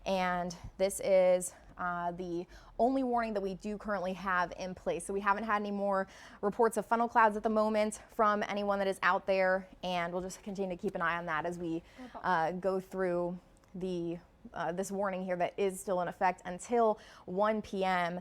and this is the only warning that we do currently have in place. So we haven't had any more reports of funnel clouds at the moment from anyone that is out there, and we'll just continue to keep an eye on that as we go through the this warning here that is still in effect until 1 p.m.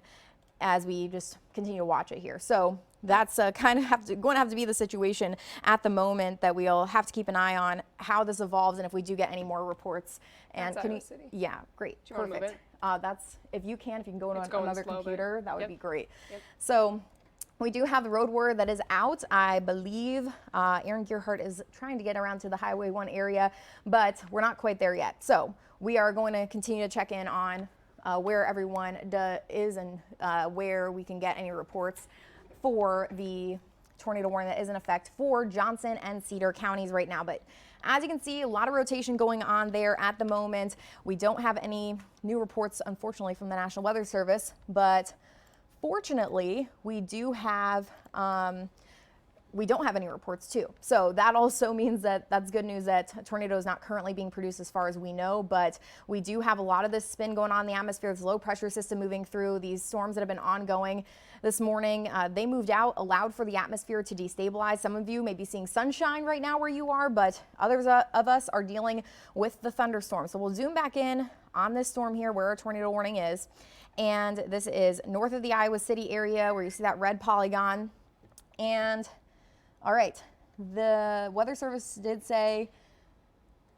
as we just continue to watch it here. So that's kind of going to have to be the situation at the moment, that we'll have to keep an eye on how this evolves and if we do get any more reports. And that's Iowa City. Yeah, great, do you want to move perfect. That's if you can go on another slow, computer, that would yep. be great. Yep. So we do have the road word that is out. I believe Aaron Gerhardt is trying to get around to the Highway 1 area, but we're not quite there yet. So we are going to continue to check in on where everyone is and where we can get any reports for the tornado warning that is in effect for Johnson and Cedar counties right now. But as you can see, a lot of rotation going on there at the moment. We don't have any new reports, unfortunately, from the National Weather Service, but fortunately, we don't have any reports too. So that also means that that's good news that a tornado is not currently being produced as far as we know, but we do have a lot of this spin going on in the atmosphere. This low pressure system moving through, these storms that have been ongoing this morning. They moved out, allowed for the atmosphere to destabilize. Some of you may be seeing sunshine right now where you are, but others of us are dealing with the thunderstorm. So we'll zoom back in on this storm here where our tornado warning is. And this is north of the Iowa City area where you see that red polygon. And all right, the Weather Service did say,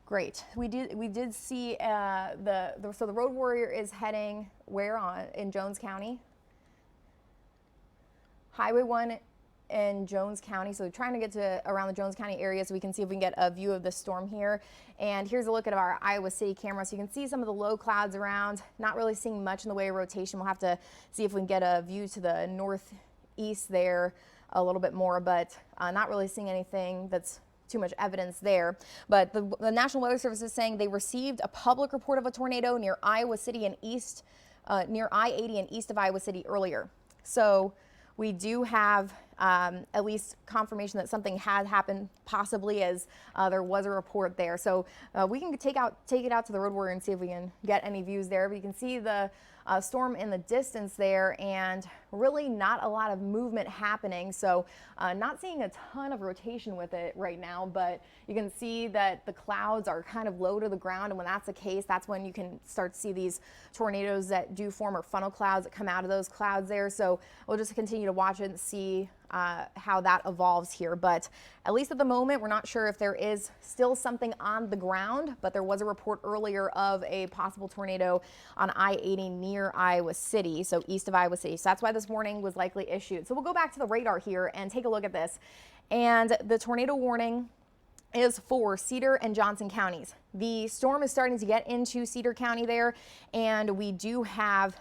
great. We did see so the road warrior is heading where in Jones County? Highway 1 in Jones County. So trying to get to around the Jones County area so we can see if we can get a view of the storm here. And here's a look at our Iowa City camera. So you can see some of the low clouds around, not really seeing much in the way of rotation. We'll have to see if we can get a view to the northeast there a little bit more, but not really seeing anything that's too much evidence there. But the National Weather Service is saying they received a public report of a tornado near Iowa City and near I-80 and east of Iowa City earlier. So we do have at least confirmation that something had happened, possibly, as there was a report there. So we can take it out to the road warrior and see if we can get any views there. But you can see the storm in the distance there, and really not a lot of movement happening. So not seeing a ton of rotation with it right now, but you can see that the clouds are kind of low to the ground. And when that's the case, that's when you can start to see these tornadoes that do form, or funnel clouds that come out of those clouds there. So we'll just continue to watch it and see how that evolves here. But at least at the moment, we're not sure if there is still something on the ground, but there was a report earlier of a possible tornado on I-80 near Iowa City, so east of Iowa City. So that's why this warning was likely issued. So we'll go back to the radar here and take a look at this. And the tornado warning is for Cedar and Johnson counties. The storm is starting to get into Cedar County there, and we do have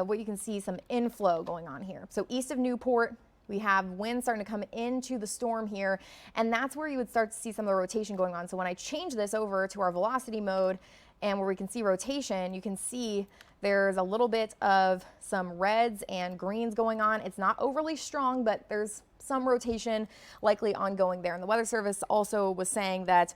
what you can see, some inflow going on here. So east of Newport, we have wind starting to come into the storm here, and that's where you would start to see some of the rotation going on. So when I change this over to our velocity mode and where we can see rotation, you can see there's a little bit of some reds and greens going on. It's not overly strong, but there's some rotation likely ongoing there. And the Weather Service also was saying that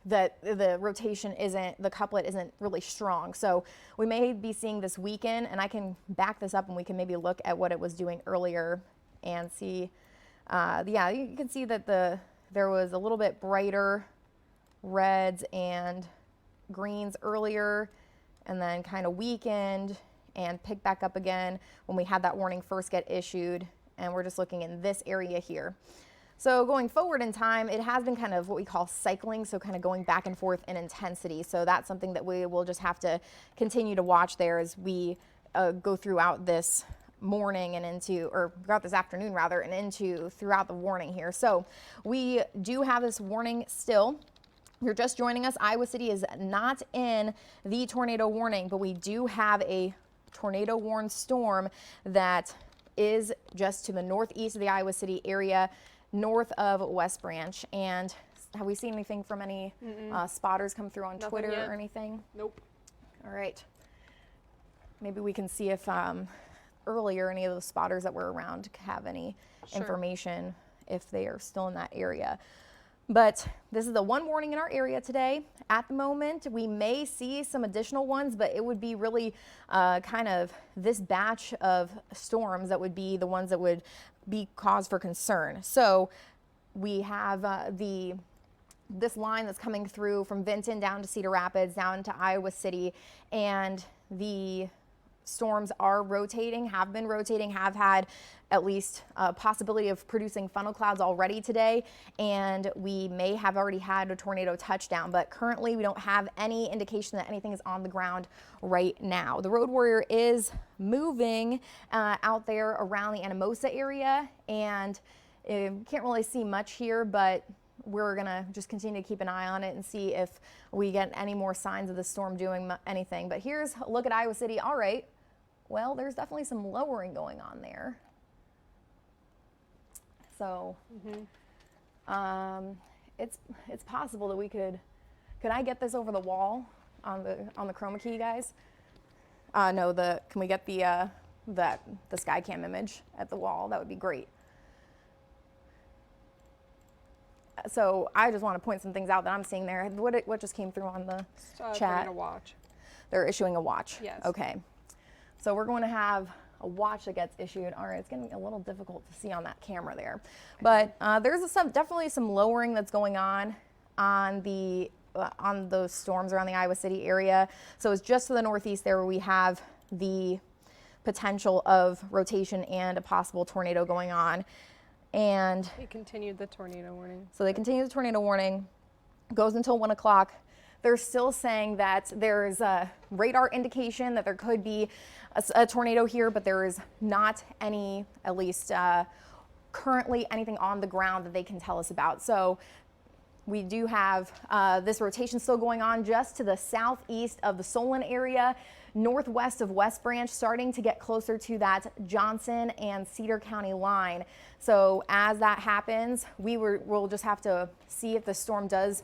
that the rotation the couplet isn't really strong. So we may be seeing this weaken, and I can back this up and we can maybe look at what it was doing earlier and see, yeah, you can see that there was a little bit brighter reds and greens earlier, and then kind of weakened and picked back up again when we had that warning first get issued. And we're just looking in this area here. So going forward in time, it has been kind of what we call cycling, so kind of going back and forth in intensity. So that's something that we will just have to continue to watch there as we go throughout this morning and throughout this afternoon rather, and throughout the warning here. So we do have this warning still. If you're just joining us, Iowa City is not in the tornado warning, but we do have a tornado warned storm that is just to the northeast of the Iowa City area, north of West Branch. And have we seen anything from any spotters come through on Nothing Twitter yet. or anything? Nope. All right. Maybe we can see if earlier any of those spotters that were around have any information if they are still in that area. But this is the one warning in our area today. At the moment, we may see some additional ones, but it would be really kind of this batch of storms that would be the ones that would be cause for concern. So we have this line that's coming through from Vinton down to Cedar Rapids, down to Iowa City, and the storms are rotating, have been rotating, have had at least a possibility of producing funnel clouds already today, and we may have already had a tornado touchdown, but currently we don't have any indication that anything is on the ground right now. The road warrior is moving out there around the Anamosa area, and can't really see much here, but we're gonna just continue to keep an eye on it and see if we get any more signs of the storm doing anything. But here's a look at Iowa City. All right, well, there's definitely some lowering going on there. So it's possible that we could I get this over the wall on the chroma key, guys? No, can we get the sky cam image at the wall? That would be great. So I just want to point some things out that I'm seeing there. What just came through on the chat? A watch. They're issuing a watch. Yes. Okay. So we're going to have a watch that gets issued. All right, it's getting a little difficult to see on that camera there, but there's definitely some lowering that's going on those storms around the Iowa City area. So it's just to the northeast there where we have the potential of rotation and a possible tornado going on. And they continued the tornado warning. So they continue the tornado warning, goes until 1 o'clock. They're still saying that there's a radar indication that there could be a tornado here, but there is not any, at least currently, anything on the ground that they can tell us about. So we do have this rotation still going on just to the southeast of the Solon area, northwest of West Branch, starting to get closer to that Johnson and Cedar County line. So as that happens, we'll just have to see if the storm does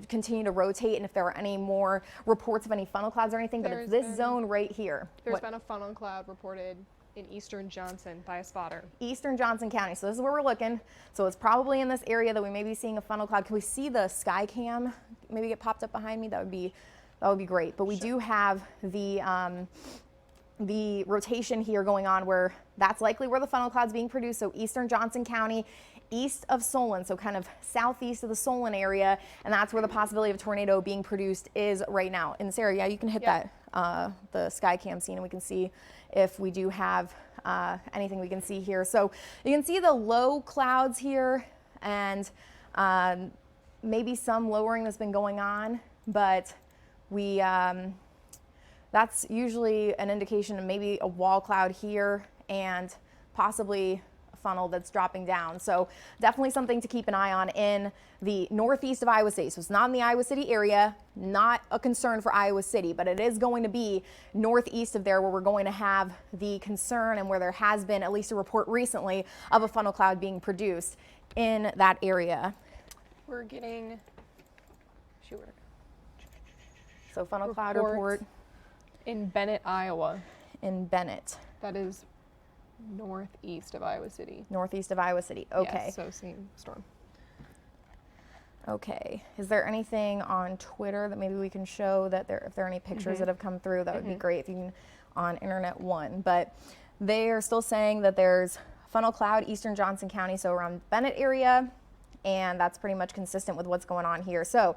continue to rotate and if there are any more reports of any funnel clouds or anything. But it's this zone right here. There's been a funnel cloud reported in eastern Johnson by a spotter. Eastern Johnson County. So this is where we're looking. So it's probably in this area that we may be seeing a funnel cloud. Can we see the sky cam maybe get popped up behind me? That would be great. But we do have the rotation here going on where that's likely where the funnel cloud's being produced. So eastern Johnson County, east of Solon, so kind of southeast of the Solon area, and that's where the possibility of a tornado being produced is right now. And Sarah, yeah, you can hit that the sky cam scene and we can see if we do have anything we can see here. So you can see the low clouds here and maybe some lowering that's been going on, but that's usually an indication of maybe a wall cloud here and possibly a funnel that's dropping down. So definitely something to keep an eye on in the northeast of Iowa City. So it's not in the Iowa City area, not a concern for Iowa City, but it is going to be northeast of there where we're going to have the concern and where there has been at least a report recently of a funnel cloud being produced in that area. We're getting, so funnel cloud report. In Bennett, Iowa. In Bennett. That is northeast of Iowa City. Northeast of Iowa City. Okay. Yes, so same storm. Okay. Is there anything on Twitter that maybe we can show that if there are any pictures that have come through, that would be great if you can on Internet One. But they are still saying that there's funnel cloud eastern Johnson County, so around Bennett area, and that's pretty much consistent with what's going on here. So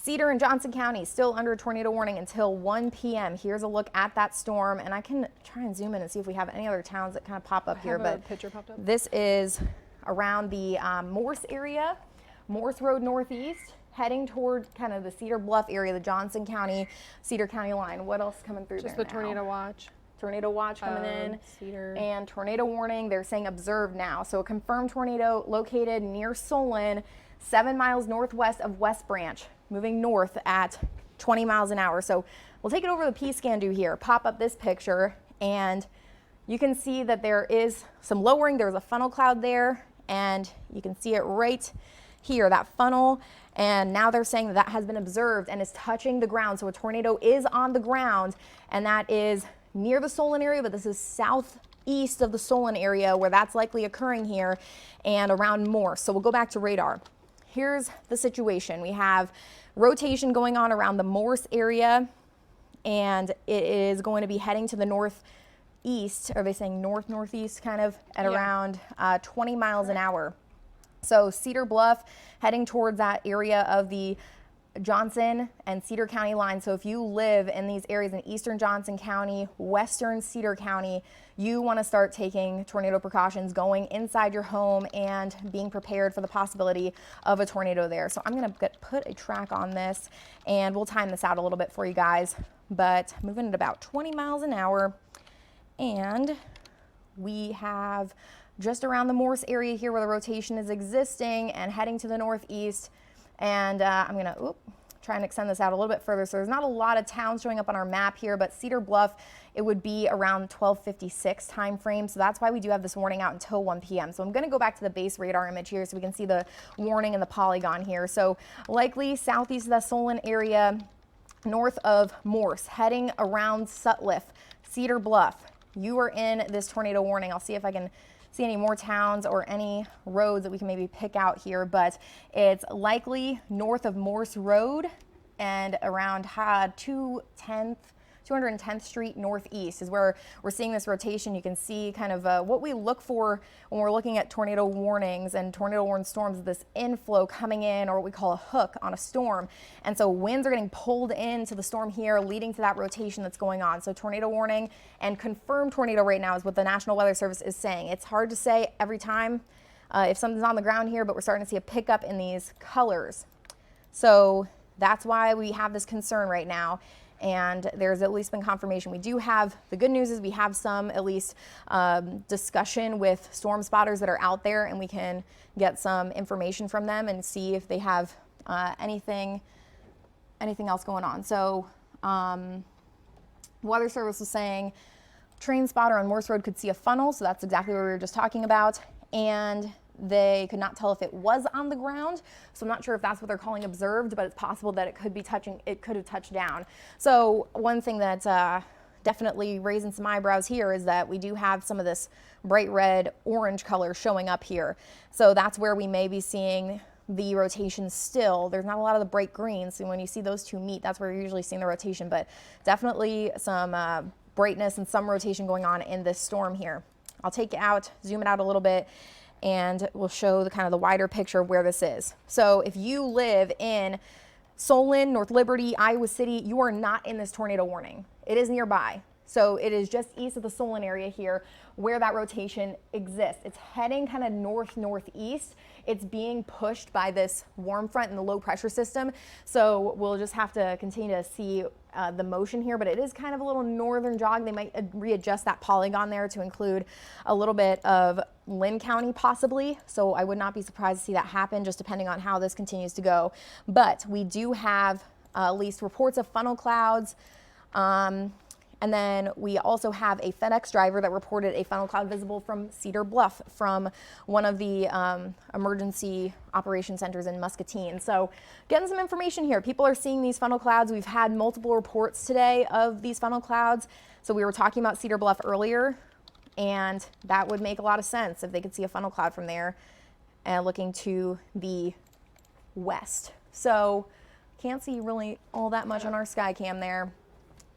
Cedar and Johnson County still under a tornado warning until 1 p.m. Here's a look at that storm, and I can try and zoom in and see if we have any other towns that kind of pop up here. But picture popped up. This is around the Morse area, Morse Road Northeast, heading toward kind of the Cedar Bluff area, the Johnson County, Cedar County line. What else coming through Just there the tornado watch. Tornado watch coming in, Cedar. And tornado warning. They're saying observed now. So a confirmed tornado located near Solon, 7 miles northwest of West Branch, moving north at 20 miles an hour. So we'll take it over the P-scan do here, pop up this picture, and you can see that there is some lowering. There's a funnel cloud there, and you can see it right here, that funnel. And now they're saying that has been observed and is touching the ground. So a tornado is on the ground, and that is near the Solon area, but this is southeast of the Solon area where that's likely occurring here and around Morse. So we'll go back to radar. here's the situation. We have rotation going on around the Morse area, and it is going to be heading to the northeast. Are they saying northeast kind of at around 20 miles an hour? So Cedar Bluff heading towards that area of the Johnson and Cedar County line. So if you live in these areas in eastern Johnson County, western Cedar County, you want to start taking tornado precautions, going inside your home and being prepared for the possibility of a tornado there. So I'm going to put a track on this and we'll time this out a little bit for you guys, but moving at about 20 miles an hour. And we have just around the Morse area here where the rotation is existing and heading to the northeast. And I'm gonna try and extend this out a little bit further. So there's not a lot of towns showing up on our map here, but Cedar Bluff, it would be around 12:56 time frame. So that's why we do have this warning out until 1 p.m. So I'm gonna go back to the base radar image here so we can see the warning and the polygon here. So likely southeast of the Solon area, north of Morse, heading around Sutliff, Cedar Bluff. You are in this tornado warning. I'll see if I can see any more towns or any roads that we can maybe pick out here, but it's likely north of Morse Road and around 210th Street Northeast is where we're seeing this rotation. You can see kind of what we look for when we're looking at tornado warnings and tornado warned storms, this inflow coming in, or what we call a hook on a storm. And so winds are getting pulled into the storm here, leading to that rotation that's going on. So tornado warning and confirmed tornado right now is what the National Weather Service is saying. It's hard to say every time if something's on the ground here, but we're starting to see a pickup in these colors. So that's why we have this concern right now. And there's at least been confirmation. We do have, the good news is we have some at least discussion with storm spotters that are out there, and we can get some information from them and see if they have anything else going on. So Weather Service was saying train spotter on Morse Road could see a funnel, so that's exactly what we were just talking about. And they could not tell if it was on the ground, so I'm not sure if that's what they're calling observed, but it's possible that it could have touched down. So one thing that's definitely raising some eyebrows here is that we do have some of this bright red orange color showing up here. So that's where we may be seeing the rotation still. There's not a lot of the bright greens, so when you see those two meet, that's where you're usually seeing the rotation, but definitely some brightness and some rotation going on in this storm here. I'll take it out, zoom it out a little bit, and we'll show the kind of the wider picture of where this is. So if you live in Solon, North Liberty, Iowa City, you are not in this tornado warning. It is nearby. So it is just east of the Solon area here where that rotation exists. It's heading kind of northeast. It's being pushed by this warm front and the low pressure system. So we'll just have to continue to see the motion here, but it is kind of a little northern jog. They might readjust that polygon there to include a little bit of Lynn County possibly. So I would not be surprised to see that happen, just depending on how this continues to go. But we do have at least reports of funnel clouds. And then we also have a FedEx driver that reported a funnel cloud visible from Cedar Bluff from one of the emergency operation centers in Muscatine. So getting some information here. People are seeing these funnel clouds. We've had multiple reports today of these funnel clouds. So we were talking about Cedar Bluff earlier, and that would make a lot of sense if they could see a funnel cloud from there and looking to the west. So can't see really all that much on our sky cam there.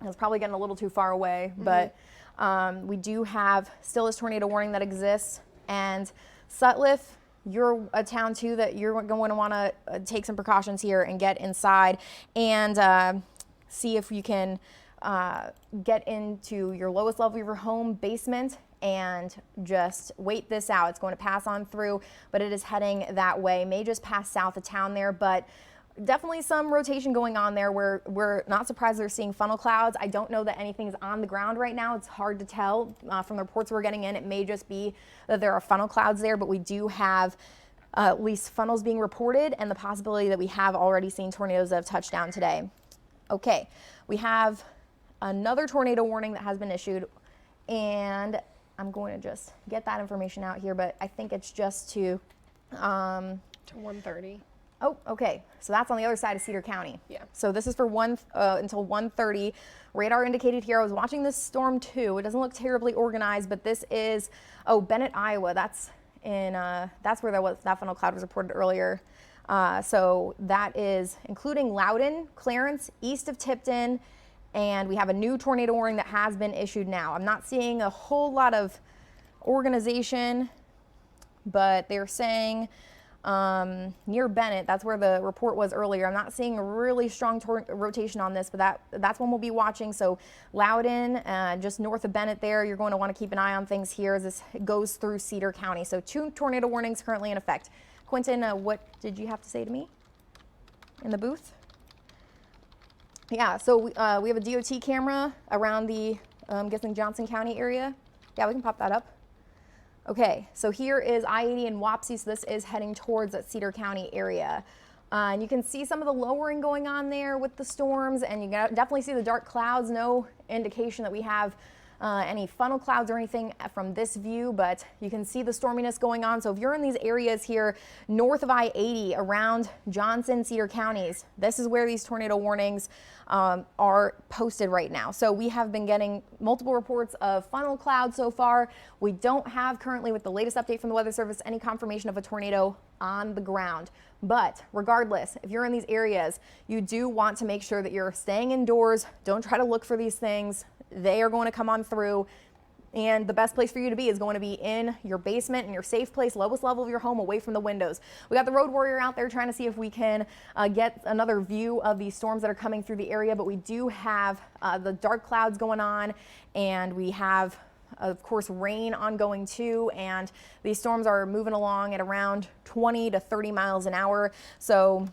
It's probably getting a little too far away, but we do have still this tornado warning that exists. And Sutliff, you're a town too that you're going to want to take some precautions here and get inside and see if you can get into your lowest level of your home basement and just wait this out. It's going to pass on through, but it is heading that way. May just pass south of town there, but definitely some rotation going on there where we're not surprised they're seeing funnel clouds. I don't know that anything's on the ground right now. It's hard to tell from the reports we're getting in. It may just be that there are funnel clouds there, but we do have at least funnels being reported and the possibility that we have already seen tornadoes that have touched down today. Okay, we have another tornado warning that has been issued, and I'm going to just get that information out here, but I think it's just to 1:30. Oh, okay. So that's on the other side of Cedar County. Yeah. So this is for until 1:30. Radar indicated here. I was watching this storm too. It doesn't look terribly organized, but this is Bennett, Iowa. That's in that's where that funnel cloud was reported earlier. So that is including Loudoun, Clarence, east of Tipton, and we have a new tornado warning that has been issued now. I'm not seeing a whole lot of organization, but they're saying near Bennett, that's where the report was earlier. I'm not seeing a really strong rotation on this, but that's one we'll be watching. So Loudoun, just north of Bennett there, you're going to want to keep an eye on things here as this goes through Cedar County. So 2 tornado warnings currently in effect. Quentin, what did you have to say to me in the booth? Yeah, so we have a DOT camera around the, I'm guessing Johnson County area. Yeah, we can pop that up. Okay, so here is I-80 and Wapsie, so this is heading towards that Cedar County area. And you can see some of the lowering going on there with the storms, and you can definitely see the dark clouds. No indication that we have any funnel clouds or anything from this view, but you can see the storminess going on. So if you're in these areas here north of I-80 around Johnson, Cedar counties, this is where these tornado warnings are posted right now. So we have been getting multiple reports of funnel clouds so far. We don't have currently, with the latest update from the Weather Service, any confirmation of a tornado on the ground. But regardless, if you're in these areas, you do want to make sure that you're staying indoors. Don't try to look for these things. They are going to come on through, and the best place for you to be is going to be in your basement, in your safe place, lowest level of your home, away from the windows. We got the road warrior out there trying to see if we can get another view of these storms that are coming through the area, but we do have the dark clouds going on, and we have, of course, rain ongoing too, and these storms are moving along at around 20 to 30 miles an hour. So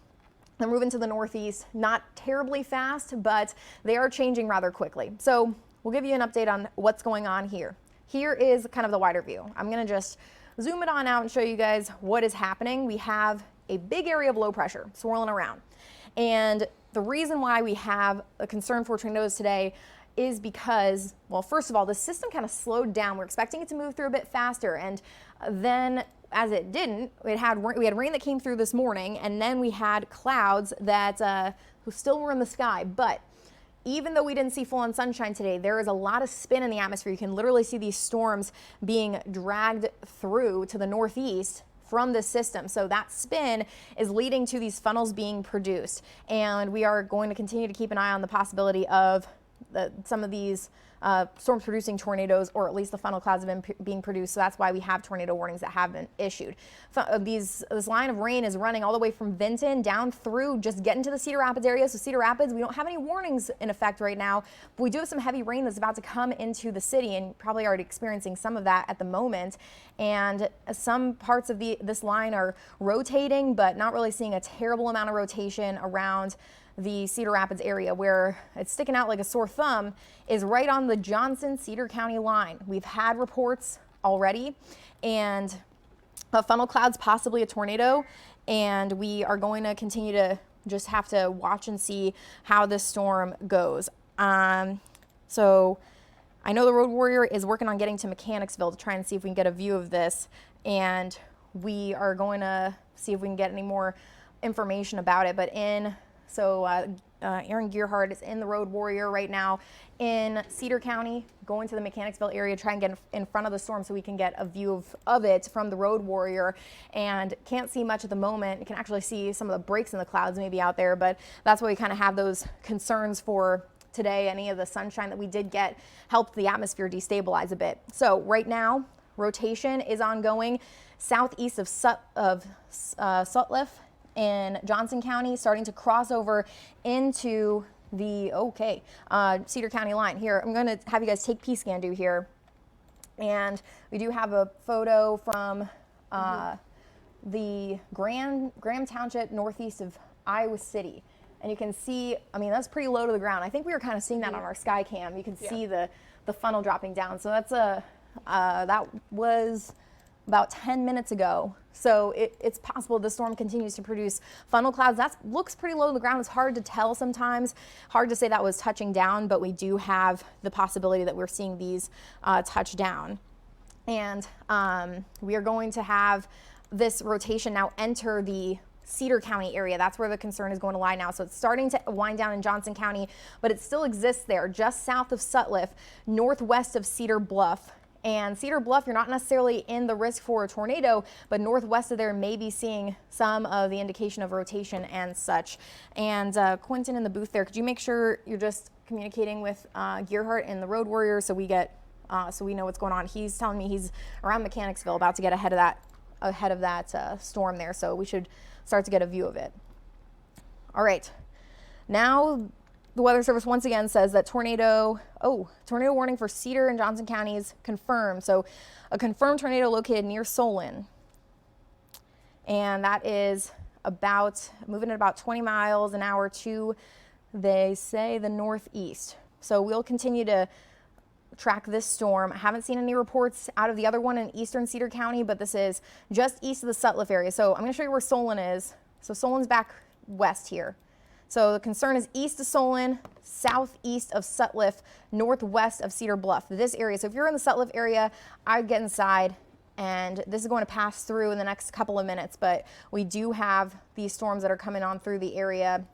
they're moving to the northeast, not terribly fast, but they are changing rather quickly. So we'll give you an update on what's going on here. Here is kind of the wider view. I'm going to just zoom it on out and show you guys what is happening. We have a big area of low pressure swirling around. And the reason why we have a concern for tornadoes today is because, well, first of all, the system kind of slowed down. We're expecting it to move through a bit faster, and then as it didn't, we had rain that came through this morning, and then we had clouds that still were in the sky. But even though we didn't see full-on sunshine today, there is a lot of spin in the atmosphere. You can literally see these storms being dragged through to the northeast from this system. So that spin is leading to these funnels being produced, and we are going to continue to keep an eye on the possibility of some of these storms producing tornadoes, or at least the funnel clouds have been being produced. So that's why we have tornado warnings that have been issued. This line of rain is running all the way from Vinton down through just getting to the Cedar Rapids area. So Cedar Rapids, we don't have any warnings in effect right now, but we do have some heavy rain that's about to come into the city, and probably already experiencing some of that at the moment. And some parts of this line are rotating, but not really seeing a terrible amount of rotation around the Cedar Rapids area. Where it's sticking out like a sore thumb is right on the Johnson-Cedar County line. We've had reports already, and funnel clouds, possibly a tornado, and we are going to continue to just have to watch and see how this storm goes. So I know the road warrior is working on getting to Mechanicsville to try and see if we can get a view of this, and we are going to see if we can get any more information about it. But Aaron Gerhardt is in the road warrior right now in Cedar County, going to the Mechanicsville area, try and get in front of the storm so we can get a view of it from the road warrior. And can't see much at the moment. You can actually see some of the breaks in the clouds maybe out there, but that's why we kind of have those concerns for today. Any of the sunshine that we did get helped the atmosphere destabilize a bit. So right now, rotation is ongoing southeast of Sutliff in Johnson County, starting to cross over into the Cedar County line. Here, I'm going to have you guys take P-Scan here, and we do have a photo from the Graham Township northeast of Iowa City, and you can see, I mean, that's pretty low to the ground. I think we were kind of seeing that on our sky cam. You can see the funnel dropping down. So that's that was about 10 minutes ago. So it's possible the storm continues to produce funnel clouds. That looks pretty low to the ground. It's hard to tell sometimes. Hard to say that was touching down, but we do have the possibility that we're seeing these touch down. And we are going to have this rotation now enter the Cedar County area. That's where the concern is going to lie now. So it's starting to wind down in Johnson County, but it still exists there just south of Sutliff, northwest of Cedar Bluff, And Cedar Bluff, you're not necessarily in the risk for a tornado, but northwest of there may be seeing some of the indication of rotation and such. And Quentin in the booth there, could you make sure you're just communicating with Gerhardt and the Road Warrior so we know what's going on? He's telling me he's around Mechanicsville, about to get ahead of that storm there, so we should start to get a view of it. All right, now the Weather Service once again says that tornado warning for Cedar and Johnson counties confirmed. So a confirmed tornado located near Solon. And that is moving at about 20 miles an hour to, they say, the northeast. So we'll continue to track this storm. I haven't seen any reports out of the other one in eastern Cedar County, but this is just east of the Sutliff area. So I'm going to show you where Solon is. So Solon's back west here. So the concern is east of Solon, southeast of Sutliff, northwest of Cedar Bluff, this area. So if you're in the Sutliff area, I'd get inside, and this is going to pass through in the next couple of minutes, but we do have these storms that are coming on through the area,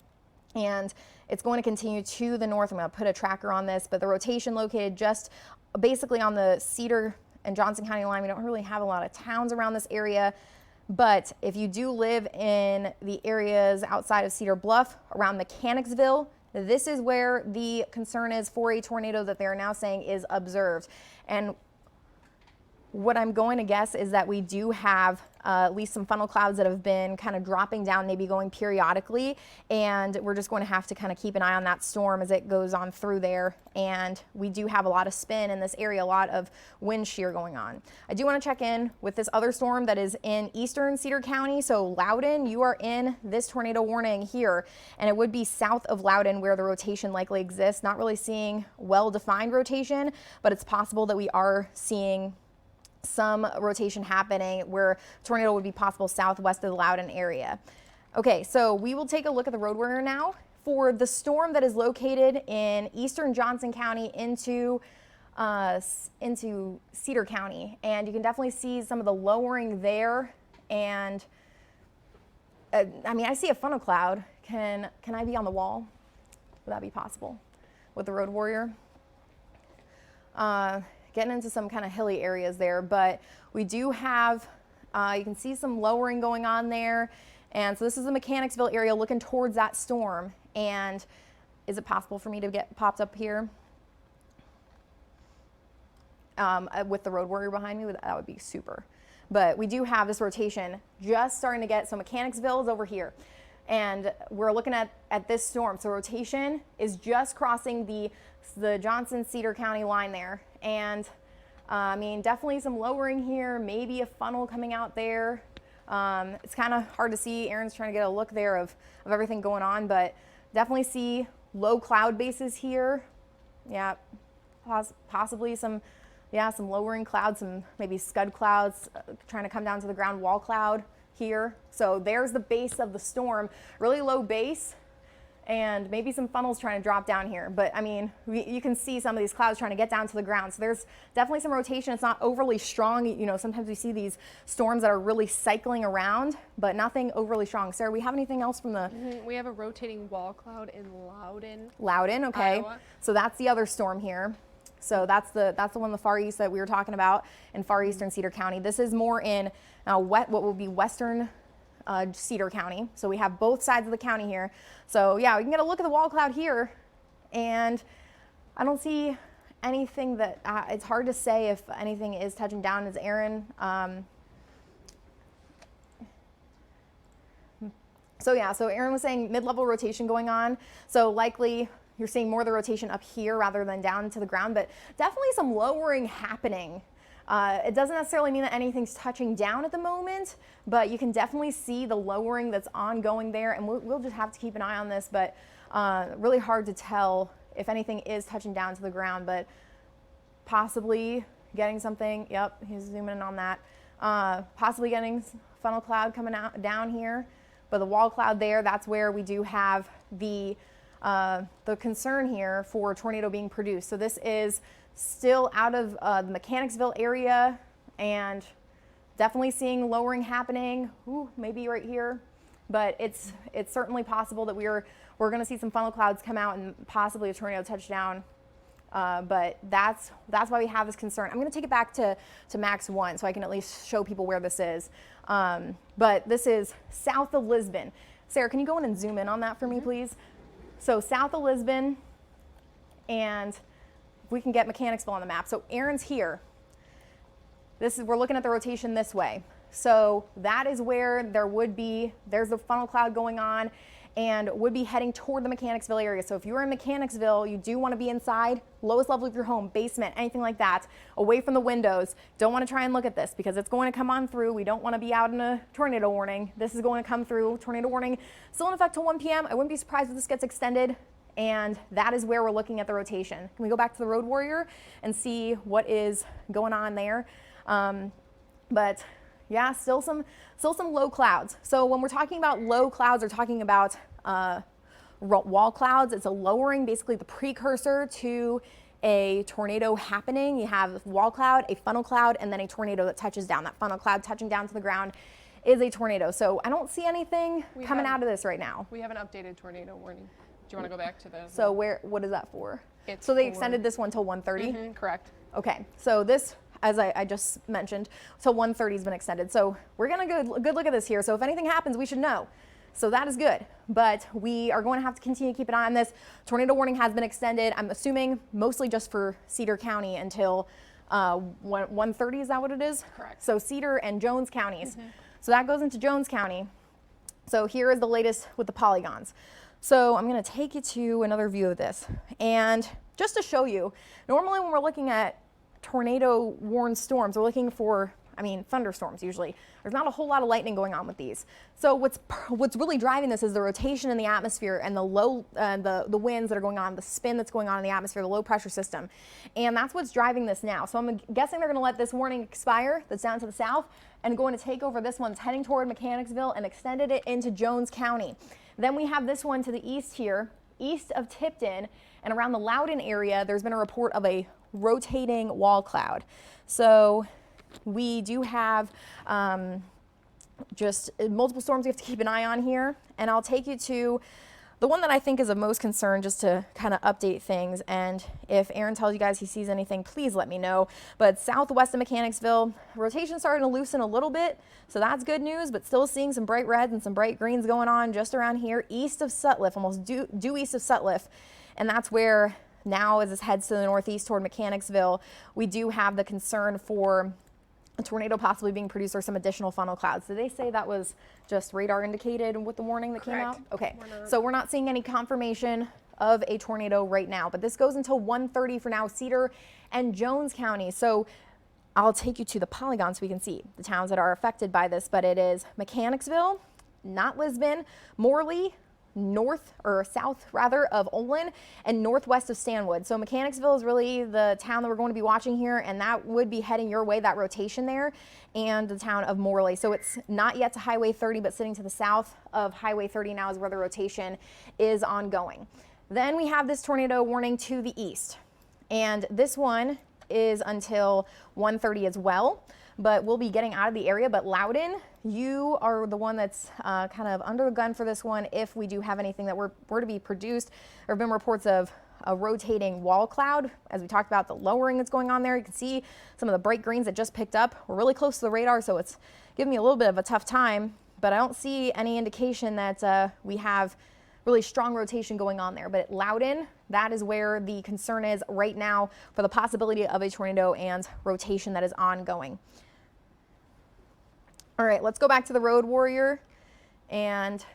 and it's going to continue to the north. I'm going to put a tracker on this, but the rotation located just basically on the Cedar and Johnson County line. We don't really have a lot of towns around this area. But if you do live in the areas outside of Cedar Bluff, around Mechanicsville, this is where the concern is for a tornado that they are now saying is observed. And what I'm going to guess is that we do have at least some funnel clouds that have been kind of dropping down, maybe going periodically, and we're just going to have to kind of keep an eye on that storm as it goes on through there. And we do have a lot of spin in this area, a lot of wind shear going on. I do want to check in with this other storm that is in eastern Cedar County. So Loudon, you are in this tornado warning here, and it would be south of Loudon where the rotation likely exists. Not really seeing well-defined rotation, but it's possible that we are seeing some rotation happening where tornado would be possible southwest of the Loudon area. Okay, so we will take a look at the Road Warrior now for the storm that is located in eastern Johnson County into Cedar County, and you can definitely see some of the lowering there. And I mean, I see a funnel cloud. Can I be on the wall? Would that be possible with the Road Warrior? Getting into some kind of hilly areas there, but we do have, you can see some lowering going on there. And so this is the Mechanicsville area looking towards that storm. And is it possible for me to get popped up here with the Road Warrior behind me? That would be super. But we do have this rotation just starting to get, so Mechanicsville is over here. And we're looking at this storm. So rotation is just crossing the Johnson-Cedar County line there. And I mean, definitely some lowering here, maybe a funnel coming out there. It's kind of hard to see. Aaron's trying to get a look there of everything going on, but definitely see low cloud bases here. Yeah, possibly some lowering clouds, some maybe scud clouds trying to come down to the ground, wall cloud here. So there's the base of the storm, really low base, and maybe some funnels trying to drop down here. But I mean, you can see some of these clouds trying to get down to the ground. So there's definitely some rotation. It's not overly strong. You know, sometimes we see these storms that are really cycling around, but nothing overly strong. Sarah, we have anything else from the? We have a rotating wall cloud in Loudon. Loudon, okay. Iowa. So that's the other storm here. So that's the one in the far east that we were talking about in far eastern Cedar County. This is more in what will be western Cedar County. So we have both sides of the county here. So yeah, we can get a look at the wall cloud here, and I don't see anything that, it's hard to say if anything is touching down. Is Aaron, so yeah, so Aaron was saying mid-level rotation going on. So likely you're seeing more of the rotation up here rather than down to the ground, but definitely some lowering happening. It doesn't necessarily mean that anything's touching down at the moment, but you can definitely see the lowering that's ongoing there, and we'll just have to keep an eye on this, but really hard to tell if anything is touching down to the ground, but possibly getting something. Yep, he's zooming in on that. Possibly getting funnel cloud coming out down here, but the wall cloud there, that's where we do have the concern here for a tornado being produced. So this is still out of the Mechanicsville area, and definitely seeing lowering happening. Ooh, maybe right here, but it's certainly possible that we're going to see some funnel clouds come out and possibly a tornado touchdown But that's why we have this concern. I'm going to take it back to max 1 so I can at least show people where this is. But this is south of Lisbon. Sarah, can you go in and zoom in on that for me, please? So south of Lisbon, and if we can get Mechanicsville on the map. So Aaron's here. We're looking at the rotation this way. So that is where there's the funnel cloud going on and would be heading toward the Mechanicsville area. So if you're in Mechanicsville, you do want to be inside, lowest level of your home, basement, anything like that, away from the windows. Don't want to try and look at this because it's going to come on through. We don't want to be out in a tornado warning. This is going to come through, tornado warning, still in effect till 1 p.m. I wouldn't be surprised if this gets extended. And that is where we're looking at the rotation. Can we go back to the Road Warrior and see what is going on there? But yeah, still some low clouds. So when we're talking about low clouds, we're talking about wall clouds. It's a lowering, basically the precursor to a tornado happening. You have wall cloud, a funnel cloud, and then a tornado that touches down. That funnel cloud touching down to the ground is a tornado. So I don't see anything coming out of this right now. We have an updated tornado warning. Do you want to go back to the? So what is that for? So they extended this one till 1:30? Correct. Okay, so this, as I just mentioned, so 1:30 has been extended. So we're gonna go good look at this here. So if anything happens, we should know. So that is good, but we are going to have to continue to keep an eye on this. Tornado warning has been extended. I'm assuming mostly just for Cedar County until 1:30, is that what it is? Correct. So Cedar and Jones counties. So that goes into Jones County. So here is the latest with the polygons. So I'm gonna take you to another view of this. And just to show you, normally when we're looking at tornado warned storms, we're looking for, thunderstorms usually. There's not a whole lot of lightning going on with these. So what's really driving this is the rotation in the atmosphere and the winds that are going on, the spin that's going on in the atmosphere, the low pressure system. And that's what's driving this now. So I'm guessing they're gonna let this warning expire that's down to the south and going to take over this one that's heading toward Mechanicsville and extended it into Jones County. Then we have this one to the east here, east of Tipton, and around the Loudoun area, there's been a report of a rotating wall cloud. So we do have just multiple storms we have to keep an eye on here. And I'll take you to the one that I think is of most concern, just to kind of update things. And if Aaron tells you guys he sees anything, please let me know. But southwest of Mechanicsville, rotation starting to loosen a little bit. So that's good news, but still seeing some bright reds and some bright greens going on just around here, east of Sutliff, almost due east of Sutliff. And that's where now, as this heads to the northeast toward Mechanicsville, we do have the concern for a tornado possibly being produced or some additional funnel clouds. Did they say that was just radar indicated with the warning that came out? Okay, so we're not seeing any confirmation of a tornado right now, but this goes until 1:30 for now, Cedar and Jones County. So I'll take you to the polygon so we can see the towns that are affected by this, but it is Mechanicsville, not Lisbon, Morley, south of Olin, and northwest of Stanwood. So Mechanicsville is really the town that we're going to be watching here, and that would be heading your way, that rotation there, and the town of Morley. So it's not yet to Highway 30, but sitting to the south of Highway 30 now is where the rotation is ongoing. Then we have this tornado warning to the east, and this one is until 1:30 as well, but we'll be getting out of the area. But Loudoun, you are the one that's kind of under the gun for this one if we do have anything that were to be produced. There have been reports of a rotating wall cloud, as we talked about the lowering that's going on there. You can see some of the bright greens that just picked up. We're really close to the radar, so it's giving me a little bit of a tough time, but I don't see any indication that we have really strong rotation going on there. But at Loudoun, that is where the concern is right now for the possibility of a tornado and rotation that is ongoing. All right, let's go back to the Road Warrior, and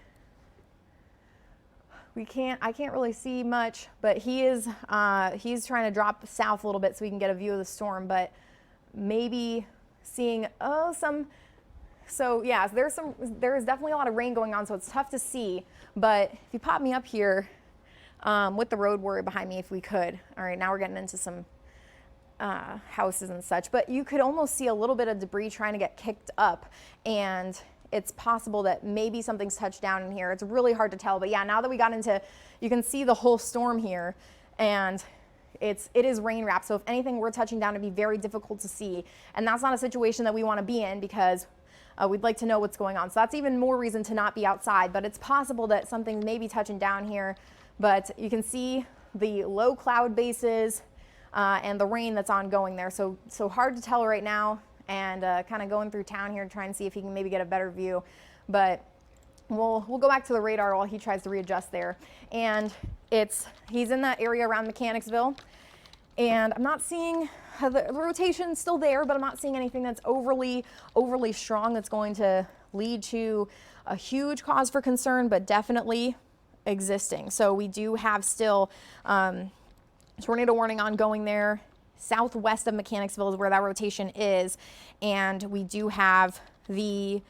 I can't really see much, but he's trying to drop south a little bit so we can get a view of the storm, but maybe seeing so yeah, there is definitely a lot of rain going on, so it's tough to see. But if you pop me up here with the Road Warrior behind me, if we could. All right, now we're getting into some houses and such, but you could almost see a little bit of debris trying to get kicked up, and it's possible that maybe something's touched down in here. It's really hard to tell, but yeah, now that we got into, you can see the whole storm here, and it is rain wrapped. So if anything were touching down, it'd be very difficult to see, and that's not a situation that we want to be in because we'd like to know what's going on. So that's even more reason to not be outside, but it's possible that something may be touching down here. But you can see the low cloud bases and the rain that's ongoing there. So hard to tell right now, and kind of going through town here to try and see if he can maybe get a better view. But we'll go back to the radar while he tries to readjust there. And he's in that area around Mechanicsville, and I'm not seeing the rotation's still there, but I'm not seeing anything that's overly strong that's going to lead to a huge cause for concern, but definitely existing. So we do have still tornado warning ongoing there. Southwest of Mechanicsville is where that rotation is, and we do have the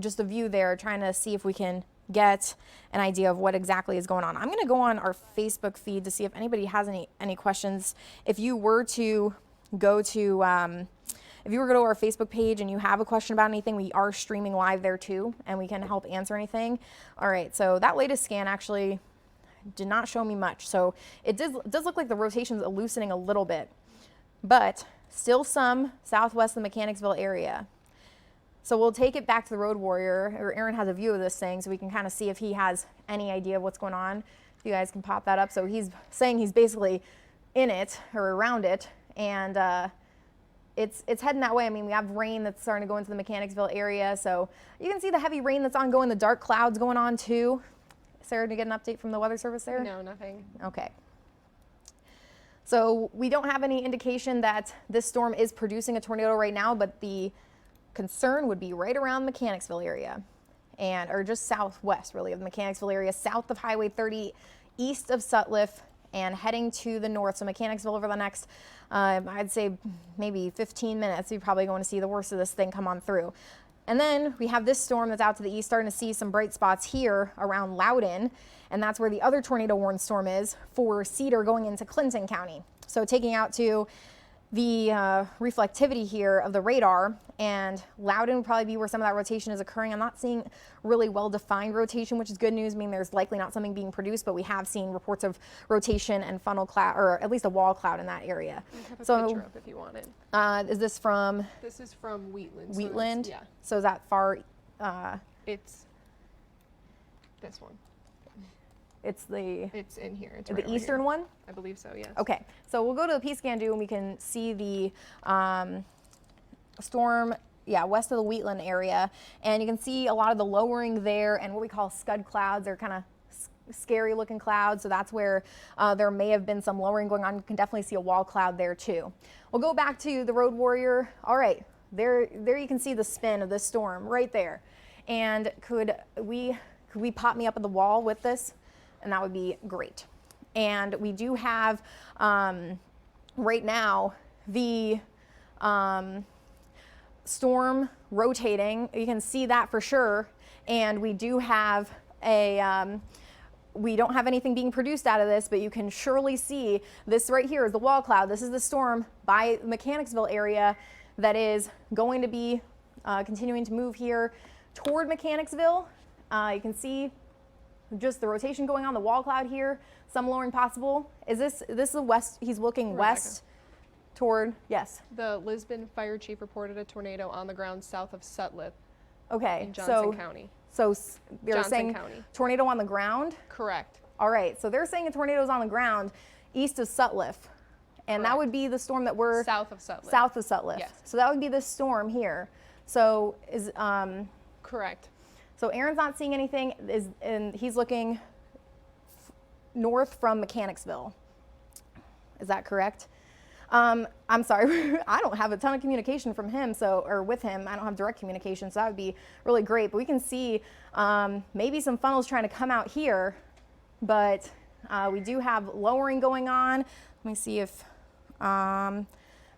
just a view there, trying to see if we can get an idea of what exactly is going on. I'm going to go on our Facebook feed to see if anybody has any questions. If you were to go to our Facebook page and you have a question about anything, we are streaming live there too, and we can help answer anything. All right, so that latest scan actually did not show me much. So it does look like the rotation's loosening a little bit, but still some southwest of the Mechanicsville area. So we'll take it back to the Road Warrior, or Aaron has a view of this thing, so we can kind of see if he has any idea of what's going on. If you guys can pop that up. So he's saying he's basically in it or around it, and it's heading that way. I mean, we have rain that's starting to go into the Mechanicsville area, so you can see the heavy rain that's ongoing, the dark clouds going on too. Sarah, did you get an update from the Weather Service there? No, nothing. Okay. So we don't have any indication that this storm is producing a tornado right now, but the concern would be right around Mechanicsville area, or just southwest really of the Mechanicsville area, south of Highway 30, east of Sutliff, and heading to the north. So Mechanicsville over the next, I'd say maybe 15 minutes, you're probably going to see the worst of this thing come on through. And then we have this storm that's out to the east, starting to see some bright spots here around Loudon, and that's where the other tornado warned storm is for Cedar going into Clinton County. So taking out to the reflectivity here of the radar, and Loudon would probably be where some of that rotation is occurring. I'm not seeing really well-defined rotation, which is good news. I mean, there's likely not something being produced, but we have seen reports of rotation and funnel cloud, or at least a wall cloud in that area. I have a picture up if you want it. Is this from? This is from Wheatland. Wheatland? So yeah. So is that far? It's this one. It's in here. It's right the over eastern here. one? I believe so, yes. Okay, so we'll go to the P-scan and we can see the storm, west of the Wheatland area, and you can see a lot of the lowering there and what we call scud clouds. They're kind of scary looking clouds, so that's where there may have been some lowering going on. You can definitely see a wall cloud there too. We'll go back to the Road Warrior. All right, there you can see the spin of this storm right there. And could we pop me up at the wall with this? And that would be great. And we do have right now the storm rotating. You can see that for sure. And we do have we don't have anything being produced out of this, but you can surely see this right here is the wall cloud. This is the storm by the Mechanicsville area that is going to be continuing to move here toward Mechanicsville. You can see just the rotation going on, the wall cloud here, some lowering possible. Is this the west? He's looking Rebecca. west toward, yes. The Lisbon fire chief reported a tornado on the ground south of Sutliff Okay, in Johnson County. So they're Johnson saying County. tornado on the ground? Correct. All right, so they're saying a tornado's on the ground east of Sutliff. And that Correct. would be the storm that we're South of Sutliff. south of Sutliff. Yes. So that would be this storm here. So is Correct. so Aaron's not seeing anything, and he's looking north from Mechanicsville. Is that correct? I'm sorry, I don't have a ton of communication from him, or with him. I don't have direct communication, so that would be really great. But we can see maybe some funnels trying to come out here, but we do have lowering going on. Let me see if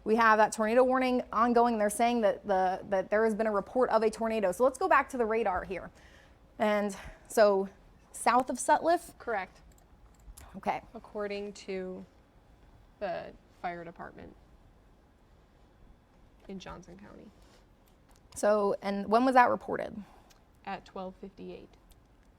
we have that tornado warning ongoing. They're saying that that there has been a report of a tornado. So let's go back to the radar here. And so south of Sutliff? Correct. Okay. According to the fire department in Johnson County. So, and when was that reported? At 12:58.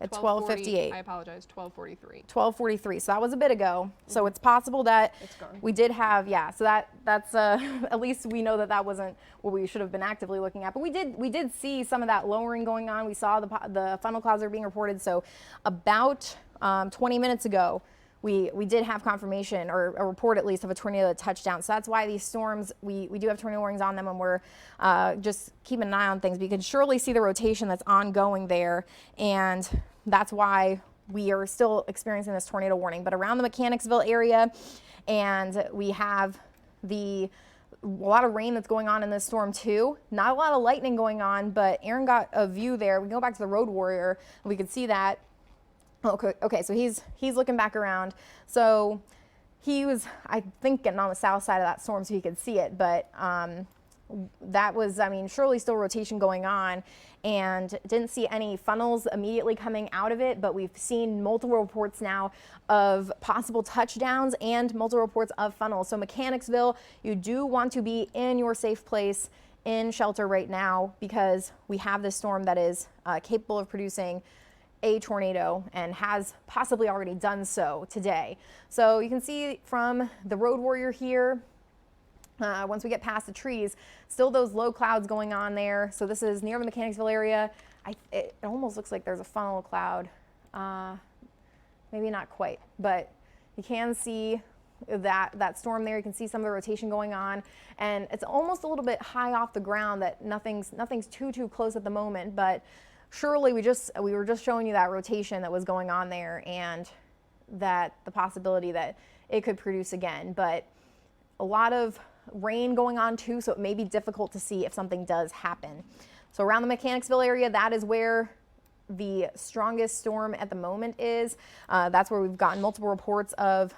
At 12:40 12:58. I apologize, 12:43. 12:43. So that was a bit ago. So it's possible that It's gone. we did have, so that's at least we know that wasn't what we should have been actively looking at. But we did see some of that lowering going on. We saw the funnel clouds are being reported. So about 20 minutes ago, we did have confirmation, or a report at least, of a tornado that touched down. So that's why these storms, we do have tornado warnings on them, and we're just keeping an eye on things. But you can surely see the rotation that's ongoing there, and that's why we are still experiencing this tornado warning. But around the Mechanicsville area, and we have a lot of rain that's going on in this storm too. Not a lot of lightning going on, but Aaron got a view there. We can go back to the Road Warrior, and we could see that. Okay, so he's looking back around. So he was, I think, getting on the south side of that storm so he could see it, but that was, I mean, surely still rotation going on, and didn't see any funnels immediately coming out of it, but we've seen multiple reports now of possible touchdowns and multiple reports of funnels. So Mechanicsville, you do want to be in your safe place, in shelter right now, because we have this storm that is capable of producing a tornado and has possibly already done so today. So you can see from the Road Warrior here, once we get past the trees, still those low clouds going on there. So this is near the Mechanicsville area. It almost looks like there's a funnel cloud. Maybe not quite, but you can see that storm there. You can see some of the rotation going on, and it's almost a little bit high off the ground, that nothing's too close at the moment, but surely we were just showing you that rotation that was going on there, and that the possibility that it could produce again. But a lot of rain going on too, so it may be difficult to see if something does happen. So around the Mechanicsville area, that is where the strongest storm at the moment is. That's where we've gotten multiple reports of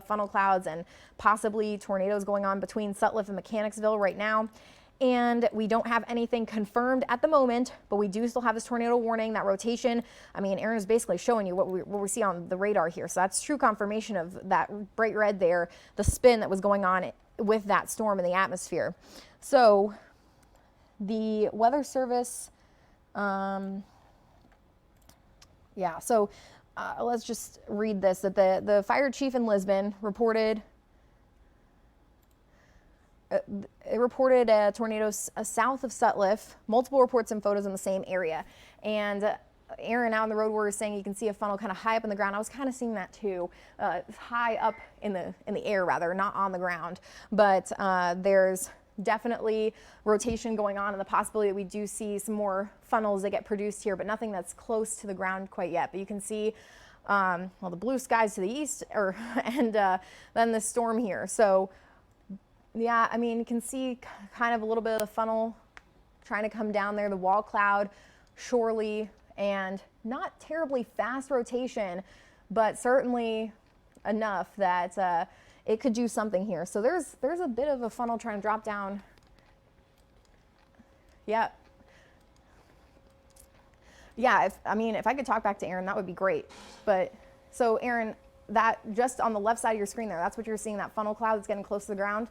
funnel clouds and possibly tornadoes going on between Sutliff and Mechanicsville right now. And we don't have anything confirmed at the moment, but we do still have this tornado warning. That rotation, I mean, Aaron is basically showing you what we see on the radar here. So that's true confirmation of that bright red there, the spin that was going on with that storm in the atmosphere. So the Weather Service, let's just read this, that the fire chief in Lisbon reported a tornado south of Sutliff, multiple reports and photos in the same area. And Aaron out on the Road Warrior is saying you can see a funnel kind of high up in the ground. I was kind of seeing that too, high up in the air rather, not on the ground. But there's definitely rotation going on, and the possibility that we do see some more funnels that get produced here, but nothing that's close to the ground quite yet. But you can see the blue skies to the east, and then the storm here. So yeah, I mean, you can see kind of a little bit of the funnel trying to come down there, the wall cloud, surely, and not terribly fast rotation, but certainly enough that it could do something here. So there's a bit of a funnel trying to drop down. Yeah. Yeah, if I could talk back to Aaron, that would be great. But so Aaron, that just on the left side of your screen there, that's what you're seeing, that funnel cloud that's getting close to the ground?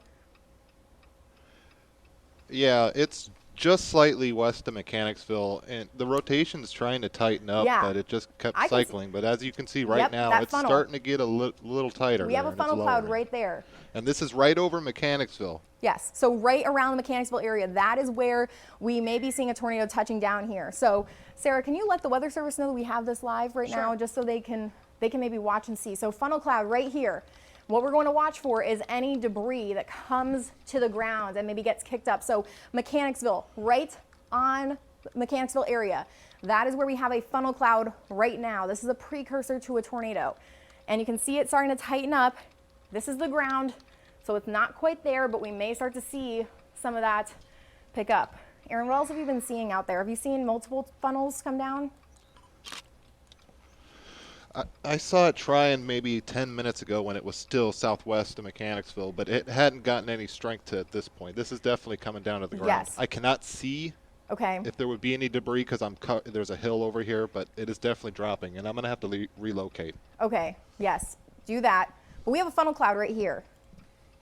Yeah, it's just slightly west of Mechanicsville, and the rotation's trying to tighten up, but it just kept cycling. But as you can see right now, it's starting to get a little tighter. We have a funnel cloud right there. And this is right over Mechanicsville. Yes, so right around the Mechanicsville area, that is where we may be seeing a tornado touching down here. So Sarah, can you let the Weather Service know that we have this live right now, just so they can maybe watch and see. So funnel cloud right here. What we're going to watch for is any debris that comes to the ground and maybe gets kicked up. So Mechanicsville, right on Mechanicsville area, that is where we have a funnel cloud right now. This is a precursor to a tornado. And you can see it starting to tighten up. This is the ground, so it's not quite there, but we may start to see some of that pick up. Aaron, what else have you been seeing out there? Have you seen multiple funnels come down? I saw it trying maybe 10 minutes ago when it was still southwest of Mechanicsville, but it hadn't gotten any strength to at this point. This is definitely coming down to the ground. Yes. I cannot see if there would be any debris because there's a hill over here, but it is definitely dropping, and I'm going to have to relocate. Okay, yes, do that. But we have a funnel cloud right here,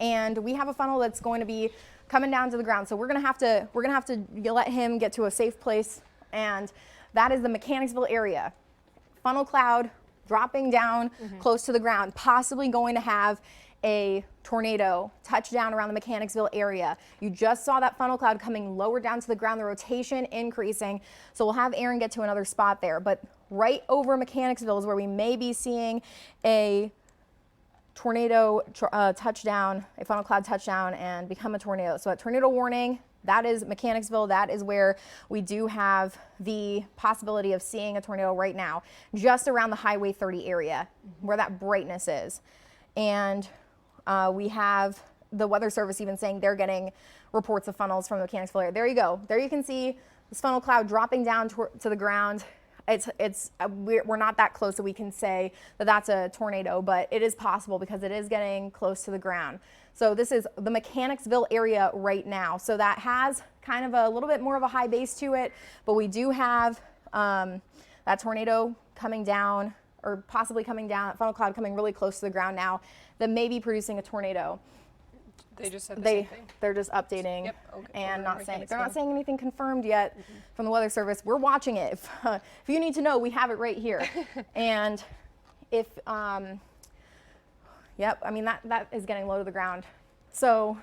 and we have a funnel that's going to be coming down to the ground. So we're going to have to let him get to a safe place, and that is the Mechanicsville area. Funnel cloud dropping down close to the ground, possibly going to have a tornado touch down around the Mechanicsville area. You just saw that funnel cloud coming lower down to the ground, the rotation increasing. So we'll have Aaron get to another spot there. But right over Mechanicsville is where we may be seeing a tornado touchdown, a funnel cloud touchdown and become a tornado. So at tornado warning, that is Mechanicsville. That is where we do have the possibility of seeing a tornado right now, just around the Highway 30 area where that brightness is. And we have the Weather Service even saying they're getting reports of funnels from the Mechanicsville area. There you go. There you can see this funnel cloud dropping down to the ground. We're not that close that we can say that that's a tornado, but it is possible because it is getting close to the ground. So this is the Mechanicsville area right now. So that has kind of a little bit more of a high base to it, but we do have that tornado coming down, or possibly coming down, that funnel cloud coming really close to the ground now, that may be producing a tornado. They just said the same thing. They're just updating. Yep. Okay. And they're not saying anything confirmed yet from the Weather Service. We're watching it. If you need to know, we have it right here. And if, yep, I mean, that is getting low to the ground. So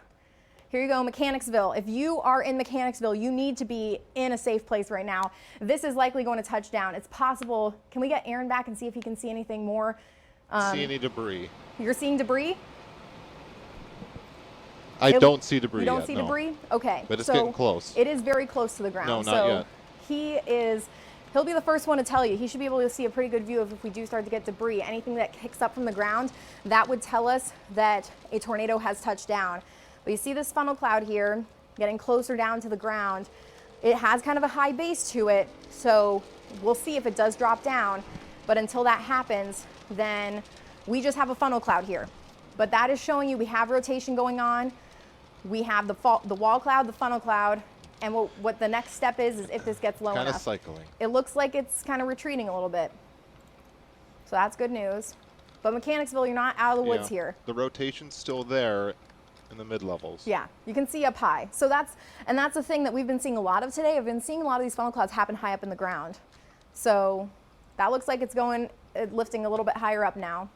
here you go, Mechanicsville. If you are in Mechanicsville, you need to be in a safe place right now. This is likely going to touch down. It's possible. Can we get Aaron back and see if he can see anything more? See any debris? You're seeing debris? I don't see debris. You don't yet, see no. debris? Okay. But it's getting close. It is very close to the ground. No, not yet. He'll be the first one to tell you. He should be able to see a pretty good view of if we do start to get debris. Anything that kicks up from the ground, that would tell us that a tornado has touched down. But you see this funnel cloud here getting closer down to the ground. It has kind of a high base to it, so we'll see if it does drop down. But until that happens, then we just have a funnel cloud here. But that is showing you we have rotation going on. We have the wall cloud, the funnel cloud, and what the next step is if this gets low enough. Kind of cycling. It looks like it's kind of retreating a little bit. So that's good news. But Mechanicsville, you're not out of the woods here. The rotation's still there in the mid-levels. Yeah, you can see up high. So that's the thing that we've been seeing a lot of today. I've been seeing a lot of these funnel clouds happen high up in the ground. So that looks like it's lifting a little bit higher up now.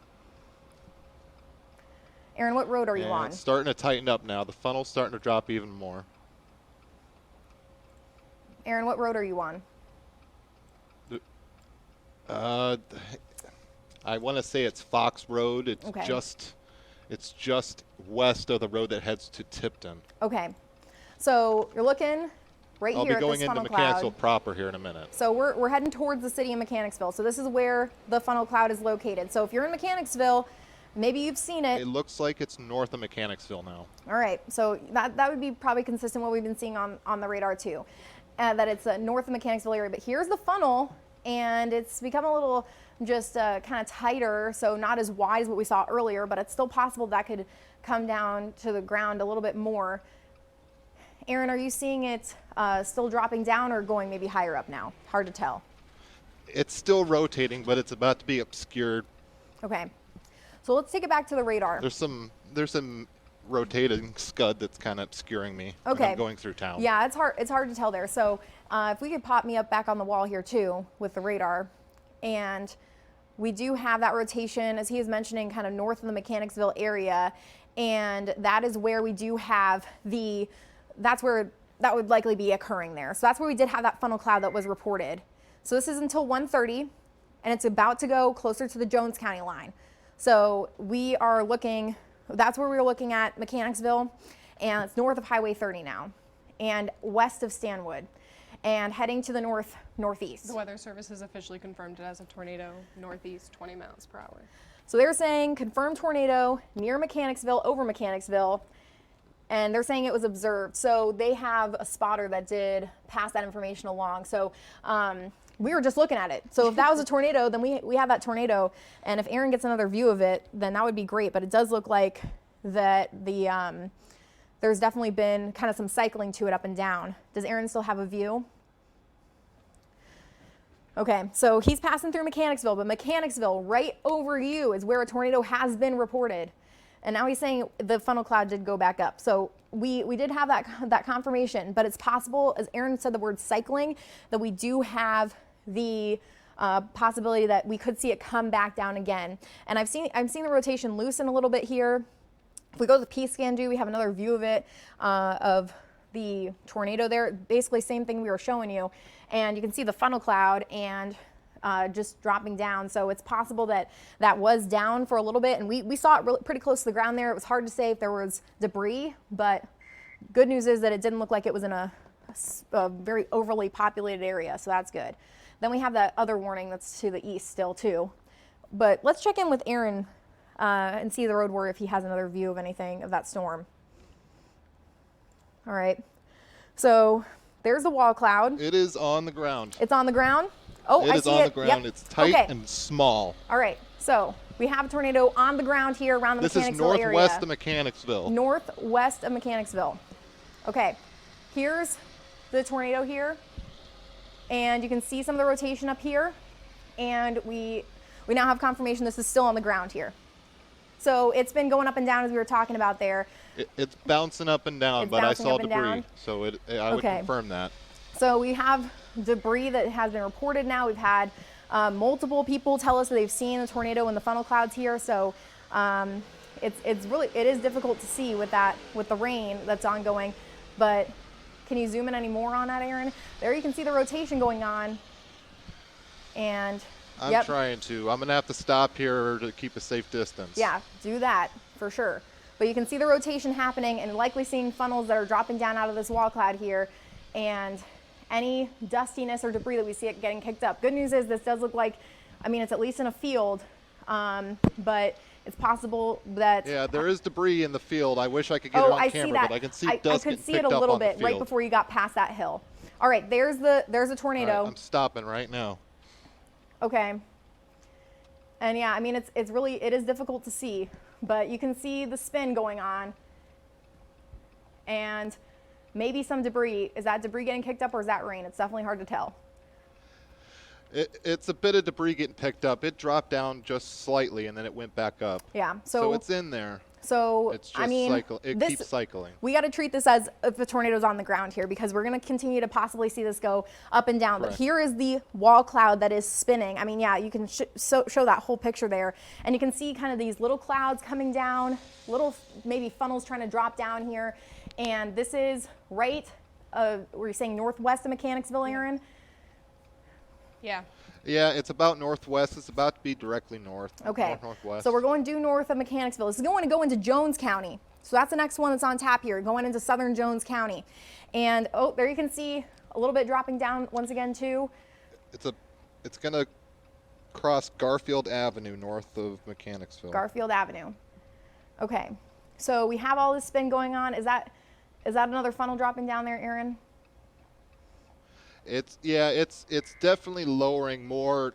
Aaron, what road are you on? It's starting to tighten up now. The funnel's starting to drop even more. Aaron, what road are you on? I want to say it's Fox Road. It's okay. It's just west of the road that heads to Tipton. Okay. So you're looking right here at this funnel cloud. I'll be going into Mechanicsville proper here in a minute. So we're heading towards the city of Mechanicsville. So this is where the funnel cloud is located. So if you're in Mechanicsville, maybe you've seen it. It looks like it's north of Mechanicsville now. All right. So that would be probably consistent with what we've been seeing on the radar too. That it's north of Mechanicsville area. But here's the funnel, and it's become a little just kind of tighter, so not as wide as what we saw earlier, but it's still possible that could come down to the ground a little bit more. Aaron, are you seeing it still dropping down or going maybe higher up now? Hard to tell. It's still rotating, but it's about to be obscured. Okay. So let's take it back to the radar. There's some rotating scud that's kind of obscuring me when I'm going through town. Yeah, it's hard to tell there. So if we could pop me up back on the wall here too with the radar. And we do have that rotation, as he is mentioning, kind of north of the Mechanicsville area. And that is where we do have that's where that would likely be occurring there. So that's where we did have that funnel cloud that was reported. So this is until 1:30, and it's about to go closer to the Jones County line. So we are looking, that's where we were looking at Mechanicsville, and it's north of Highway 30 now, and west of Stanwood, and heading to the northeast. The Weather Service has officially confirmed it as a tornado, northeast 20 miles per hour. So they're saying confirmed tornado near Mechanicsville, over Mechanicsville, and they're saying it was observed. So they have a spotter that did pass that information along. So we were just looking at it. So if that was a tornado, then we have that tornado. And if Aaron gets another view of it, then that would be great. But it does look like that there's definitely been kind of some cycling to it up and down. Does Aaron still have a view? Okay, so he's passing through Mechanicsville, but Mechanicsville, right over you, is where a tornado has been reported. And now he's saying the funnel cloud did go back up. So we did have that confirmation, but it's possible, as Aaron said the word cycling, that we do have the possibility that we could see it come back down again. And I've seen the rotation loosen a little bit here. If we go to the P-scan we have another view of it, of the tornado there. Basically same thing we were showing you. And you can see the funnel cloud, and just dropping down. So it's possible that that was down for a little bit, and we saw it really, pretty close to the ground there. It was hard to say if there was debris, but good news is that it didn't look like it was in a very overly populated area, so that's good. Then we have that other warning that's to the east still too. But let's check in with Aaron and see the road warrior if he has another view of anything of that storm. All right, so there's the wall cloud. It is on the ground. It's on the ground? Oh, I see it. It is on the ground. Yep. It's tight okay. and small. All right, so we have a tornado on the ground here around the Mechanicsville area. This is northwest of Mechanicsville. Northwest of Mechanicsville. Okay, here's the tornado here, and you can see some of the rotation up here, and we now have confirmation this is still on the ground here. So it's been going up and down as we were talking about there. It's bouncing up and down, but I saw debris, so I would confirm that. So we have debris that has been reported now. We've had multiple people tell us that they've seen the tornado in the funnel clouds here. So it is difficult to see with the rain that's ongoing. But can you zoom in any more on that, Aaron? There you can see the rotation going on. And I'm trying to. I'm going to have to stop here to keep a safe distance. Yeah, do that for sure. But you can see the rotation happening and likely seeing funnels that are dropping down out of this wall cloud here. And any dustiness or debris that we see it getting kicked up. Good news is this does look like, I mean, it's at least in a field, but it's possible that... Yeah, there is debris in the field. I wish I could get it on camera, but I can see dust getting picked up on the field. I could see it a little bit right before you got past that hill. All right, there's a tornado. All right, I'm stopping right now. Okay. And yeah, I mean, it is difficult to see, but you can see the spin going on. And maybe some debris. Is that debris getting kicked up or is that rain? It's definitely hard to tell. It's a bit of debris getting picked up. It dropped down just slightly and then it went back up. Yeah. So it's in there. So it's just I mean, it keeps cycling. We got to treat this as if the tornado's on the ground here because we're going to continue to possibly see this go up and down. But here is the wall cloud that is spinning. I mean, yeah, you can show that whole picture there. And you can see kind of these little clouds coming down, little maybe funnels trying to drop down here. And this is right, were you saying northwest of Mechanicsville, Aaron? Yeah. Yeah, it's about northwest. It's about to be directly north. Okay. Northwest. So we're going due north of Mechanicsville. This is going to go into Jones County. So that's the next one that's on tap here, going into southern Jones County. And oh, there you can see a little bit dropping down once again too. It's going to cross Garfield Avenue north of Mechanicsville. Garfield Avenue. Okay. So we have all this spin going on. Is that another funnel dropping down there, Aaron? It's definitely lowering more.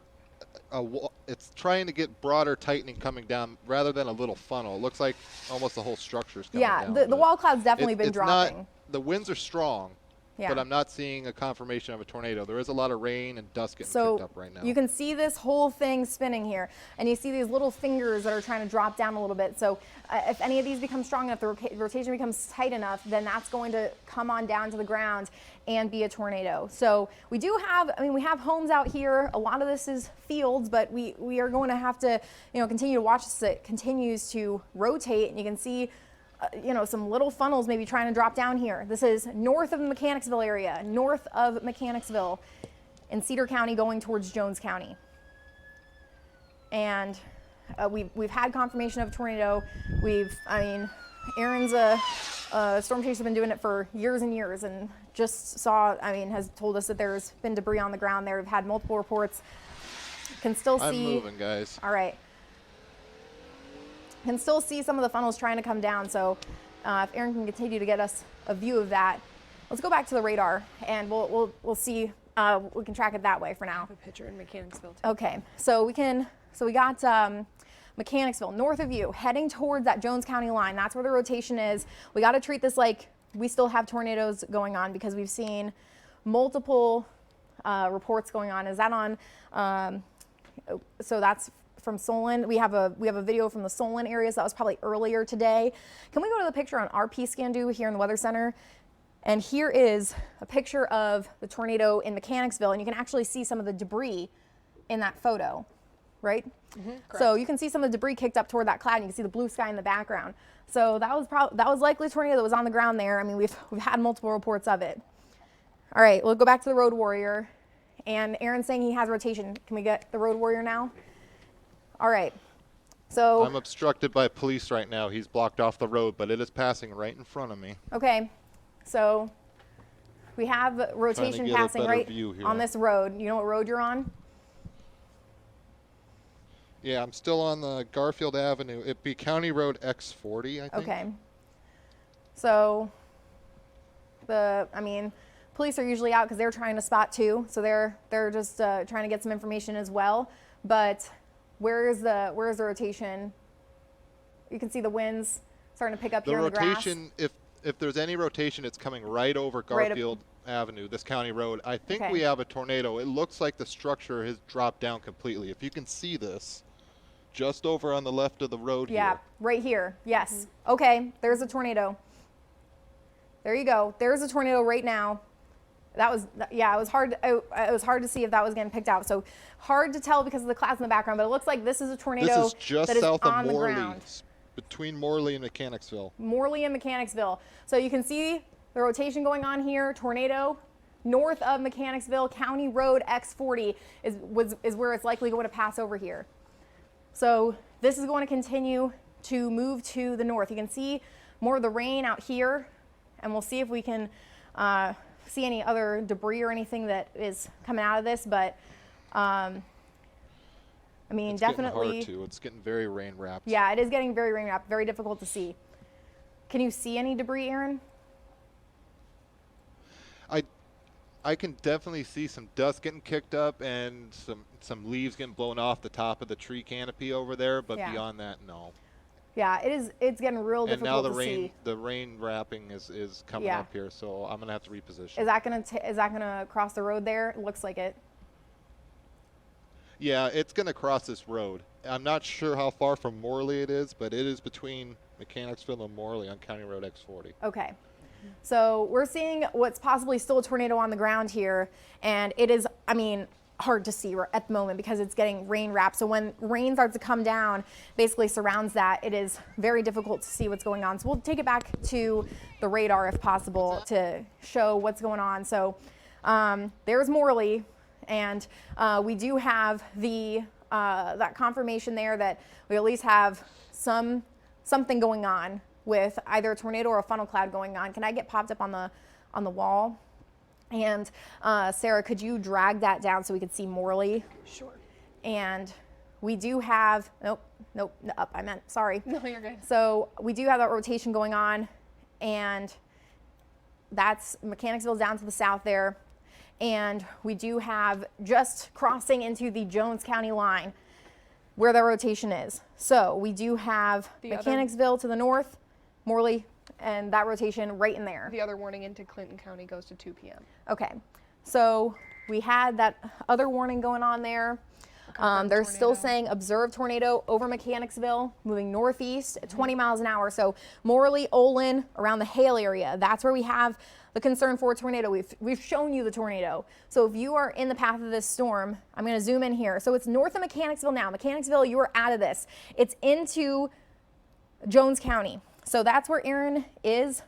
It's trying to get broader tightening coming down rather than a little funnel. It looks like almost the whole structure's coming down. Yeah, the wall cloud's definitely been dropping. The winds are strong, but I'm not seeing a confirmation of a tornado. There is a lot of rain and dust getting picked up right now. You can see this whole thing spinning here, and you see these little fingers that are trying to drop down a little bit. So if any of these become strong enough, the rotation becomes tight enough, then that's going to come on down to the ground and be a tornado. So we have homes out here. A lot of this is fields, but we are going to have to, continue to watch this. It continues to rotate, and you can see some little funnels maybe trying to drop down here. This is north of the Mechanicsville area, north of Mechanicsville in Cedar County going towards Jones County. And we've had confirmation of a tornado. Aaron's a storm chaser, been doing it for years and years, and has told us that there's been debris on the ground there. We've had multiple reports. Can still see. I'm moving, guys. All right. Can still see some of the funnels trying to come down. So if Aaron can continue to get us a view of that, let's go back to the radar and we'll see. We can track it that way for now. I have a picture in Mechanicsville too. Okay, so we got Mechanicsville north of you, heading towards that Jones County line. That's where the rotation is. We got to treat this like we still have tornadoes going on because we've seen multiple reports going on. Is that on? So that's from Solon. We have a video from the Solon area, so that was probably earlier today. Can we go to the picture on RP Scandu here in the Weather Center? And here is a picture of the tornado in Mechanicsville, and you can actually see some of the debris in that photo, right? Mm-hmm, so you can see some of the debris kicked up toward that cloud, and you can see the blue sky in the background. So that was likely a tornado that was on the ground there. I mean, we've had multiple reports of it. All right, we'll go back to the road warrior, and Aaron's saying he has rotation. Can we get the road warrior now? All right. So I'm obstructed by police right now. He's blocked off the road, but it is passing right in front of me. Okay. So we have rotation passing right on this road. You know what road you're on? Yeah, I'm still on the Garfield Avenue. It'd be County Road X40, I think. Okay. So police are usually out because they're trying to spot too. So they're just trying to get some information as well. But where is the rotation? You can see the winds starting to pick up here in the grass. The rotation, if there's any rotation, it's coming right over Garfield Avenue, this county road. I think we have a tornado. It looks like the structure has dropped down completely. If you can see this, just over on the left of the road here. Yeah, right here. Yes. Okay, there's a tornado. There you go. There's a tornado right now. That was, yeah, it was hard to see if that was getting picked out. So hard to tell because of the clouds in the background, but it looks like this is a tornado that is just south of Morley, between Morley and Mechanicsville. Morley and Mechanicsville. So you can see the rotation going on here, tornado. North of Mechanicsville, County Road X40 is where it's likely going to pass over here. So this is going to continue to move to the north. You can see more of the rain out here, and we'll see if we can see any other debris or anything that is coming out of this, but I mean, it's definitely. Getting hard too. It's getting very rain wrapped. Yeah, it is getting very rain wrapped, very difficult to see. Can you see any debris, Aaron? I can definitely see some dust getting kicked up and some leaves getting blown off the top of the tree canopy over there, but beyond that, no. Yeah, it's getting real difficult to see. And now the rain wrapping is coming up here, so I'm gonna have to reposition. Is that gonna cross the road there? It looks like it. Yeah, it's gonna cross this road. I'm not sure how far from Morley it is, but it is between Mechanicsville and Morley on County Road X40. Okay. So we're seeing what's possibly still a tornado on the ground here, and it is, I mean, hard to see at the moment because it's getting rain wrapped. So when rain starts to come down, basically surrounds that, it is very difficult to see what's going on. So we'll take it back to the radar if possible to show what's going on. So there's Morley, and we do have the that confirmation there that we at least have something going on with either a tornado or a funnel cloud going on. Can I get popped up on the wall? And Sarah, could you drag that down so we could see Morley? Sure. And we do have, nope, up, I meant, sorry. No, you're good. So we do have that rotation going on, and that's Mechanicsville down to the south there. And we do have just crossing into the Jones County line where the rotation is. So we do have Mechanicsville to the north, Morley, and that rotation right in there. The other warning into Clinton County goes to 2 p.m. Okay, so we had that other warning going on there. They're still saying observed tornado over Mechanicsville, moving northeast at 20 miles an hour. So Morley, Olin, around the Hale area, that's where we have the concern for a tornado. We've shown you the tornado. So if you are in the path of this storm, I'm going to zoom in here. So it's north of Mechanicsville now. Mechanicsville, you are out of this. It's into Jones County. So that's where Aaron is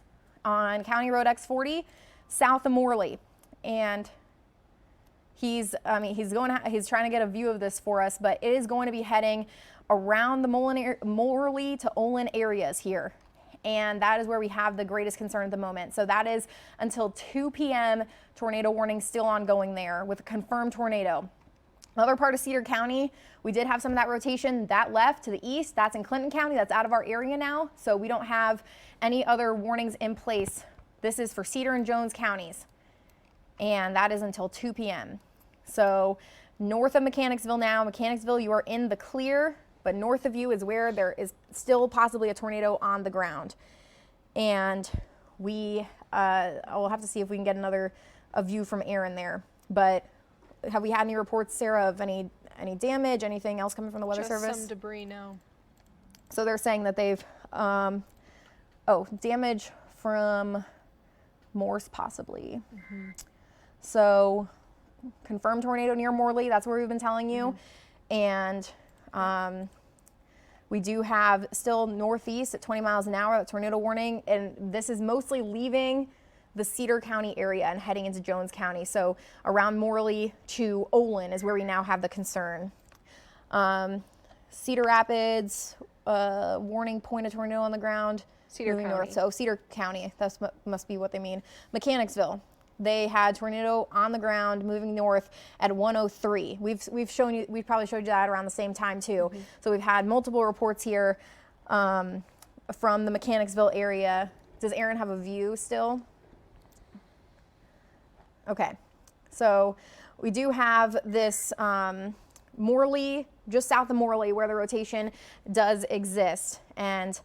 on County Road X40, south of Morley. And he's trying to get a view of this for us, but it is going to be heading around the Morley to Olin areas here. And that is where we have the greatest concern at the moment. So that is until 2 p.m. tornado warning still ongoing there with a confirmed tornado. Another part of Cedar County, we did have some of that rotation that left to the east. That's in Clinton County. That's out of our area now. So we don't have any other warnings in place. This is for Cedar and Jones counties. And that is until 2 p.m. So north of Mechanicsville now. Mechanicsville, you are in the clear, but north of you is where there is still possibly a tornado on the ground. And we'll have to see if we can get a view from Aaron there. But have we had any reports, Sarah, of any damage, anything else coming from the weather service? Just some debris now. So they're saying that they've, damage from Morse possibly. Mm-hmm. So confirmed tornado near Morley, that's where we've been telling you. Mm-hmm. And we do have still northeast at 20 miles an hour, that tornado warning, and this is mostly leaving the Cedar County area and heading into Jones County. So around Morley to Olin is where we now have the concern. Cedar Rapids, warning point of tornado on the ground. Cedar moving County. north. So Cedar County, that must be what they mean. Mechanicsville, they had tornado on the ground moving north at 103. We've shown you, we probably showed you that around the same time too. So we've had multiple reports here from the Mechanicsville area. Does Aaron have a view still? Okay, so we do have this Morley, just south of Morley, where the rotation does exist. And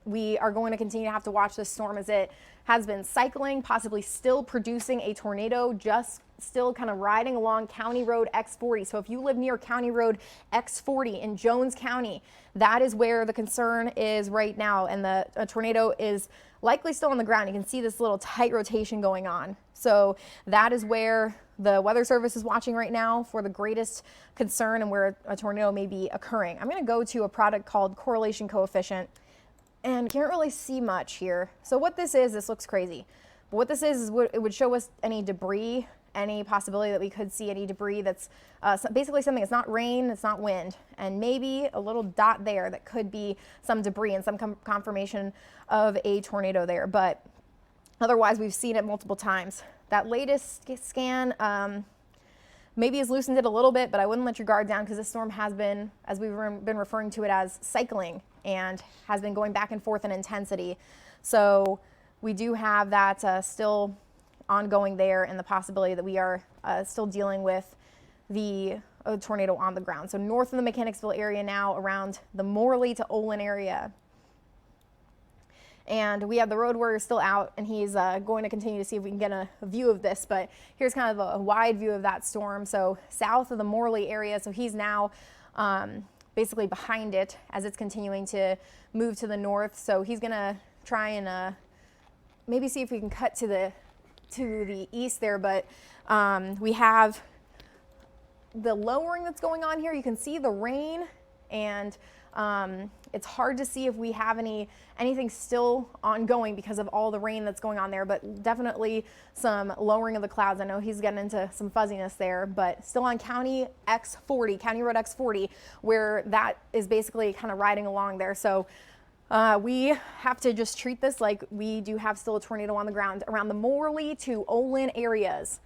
we are going to continue to have to watch this storm as it has been cycling, possibly still producing a tornado, just still kind of riding along County Road X40. So if you live near County Road X40 in Jones County, that is where the concern is right now. And the tornado is likely still on the ground. You can see this little tight rotation going on. So that is where the Weather Service is watching right now for the greatest concern and where a tornado may be occurring. I'm going to go to a product called correlation coefficient, and can't really see much here. So what this is, this looks crazy, but what this is it would show us any debris, any possibility that we could see any debris that's basically something that's not rain, it's not wind, and maybe a little dot there that could be some debris and some confirmation of a tornado there. But otherwise, we've seen it multiple times. That latest scan maybe has loosened it a little bit, but I wouldn't let your guard down because this storm has been, as we've been referring to it as, cycling and has been going back and forth in intensity. So we do have that still ongoing there, and the possibility that we are still dealing with the tornado on the ground. So north of the Mechanicsville area now, around the Morley to Olin area. And we have the road warrior still out, and he's going to continue to see if we can get a view of this. But here's kind of a wide view of that storm. So south of the Morley area, so he's now basically behind it as it's continuing to move to the north. So he's going to try and maybe see if we can cut to the east there. But we have the lowering that's going on here. You can see the rain, and it's hard to see if we have anything still ongoing because of all the rain that's going on there, but definitely some lowering of the clouds. I know he's getting into some fuzziness there, but still on County X40, County Road X40, where that is basically kind of riding along there. So we have to just treat this like we do have still a tornado on the ground around the Morley to Olin areas.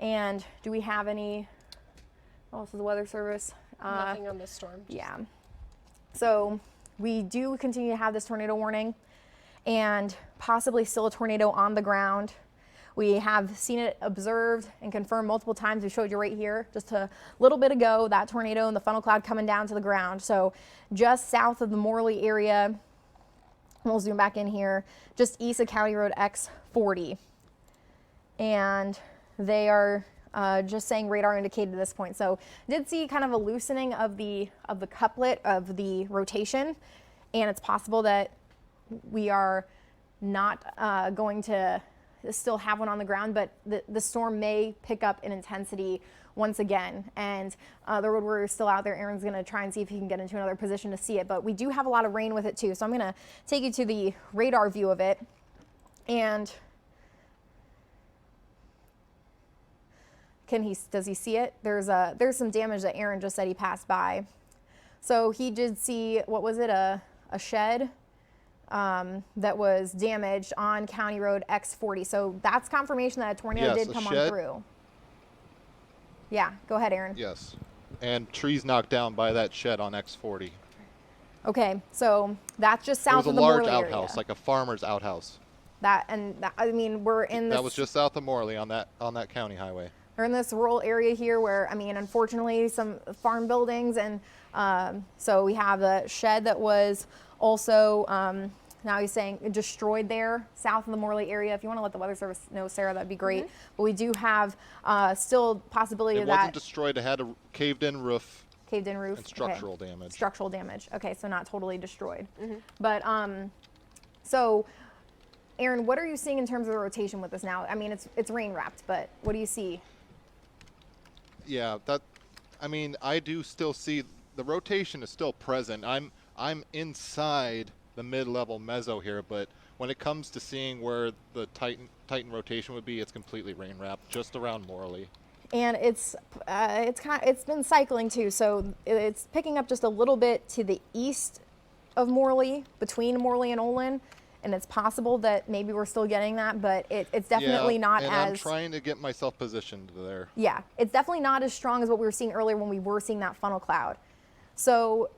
And do we have any, also the Weather Service? Nothing on this storm. Yeah. So we do continue to have this tornado warning and possibly still a tornado on the ground. We have seen it observed and confirmed multiple times. We showed you right here just a little bit ago, that tornado and the funnel cloud coming down to the ground. So just south of the Morley area, we'll zoom back in here, just east of County Road X40. And they are just saying radar indicated at this point. So did see kind of a loosening of the couplet of the rotation, and it's possible that we are not going to still have one on the ground, but the storm may pick up in intensity once again. And the road warrior is still out there. Aaron's going to try and see if he can get into another position to see it, but we do have a lot of rain with it too. So I'm going to take you to the radar view of it. And does he see it? There's some damage that Aaron just said he passed by. So he did see, what was it, a shed that was damaged on County Road X40. So that's confirmation that a tornado did come on through. Yeah, go ahead, Aaron. Yes, and trees knocked down by that shed on X40. Okay, so that's just south of the Morley area. It was a large outhouse, like a farmer's outhouse. I mean, we're in this. That was just south of Morley on that county highway. We're in this rural area here where, I mean, unfortunately, some farm buildings, and so we have the shed that was also, now he's saying destroyed there, south of the Morley area. If you want to let the Weather Service know, Sarah, that'd be great. But we do have still possibility of that. It wasn't destroyed. It had a caved-in roof. Caved-in roof. And structural damage. Structural damage. Okay, so not totally destroyed. But so, Aaron, what are you seeing in terms of the rotation with this now? I mean, it's rain wrapped, but what do you see? Yeah, I mean, I do still see the rotation is still present. I'm inside the mid-level mezzo here, but when it comes to seeing where the Titan rotation would be, it's completely rain wrapped, just around Morley. And it's been cycling too, so it's picking up just a little bit to the east of Morley, between Morley and Olin, and it's possible that maybe we're still getting that, but it's definitely not and as... I'm trying to get myself positioned there. Yeah, it's definitely not as strong as what we were seeing earlier when we were seeing that funnel cloud. So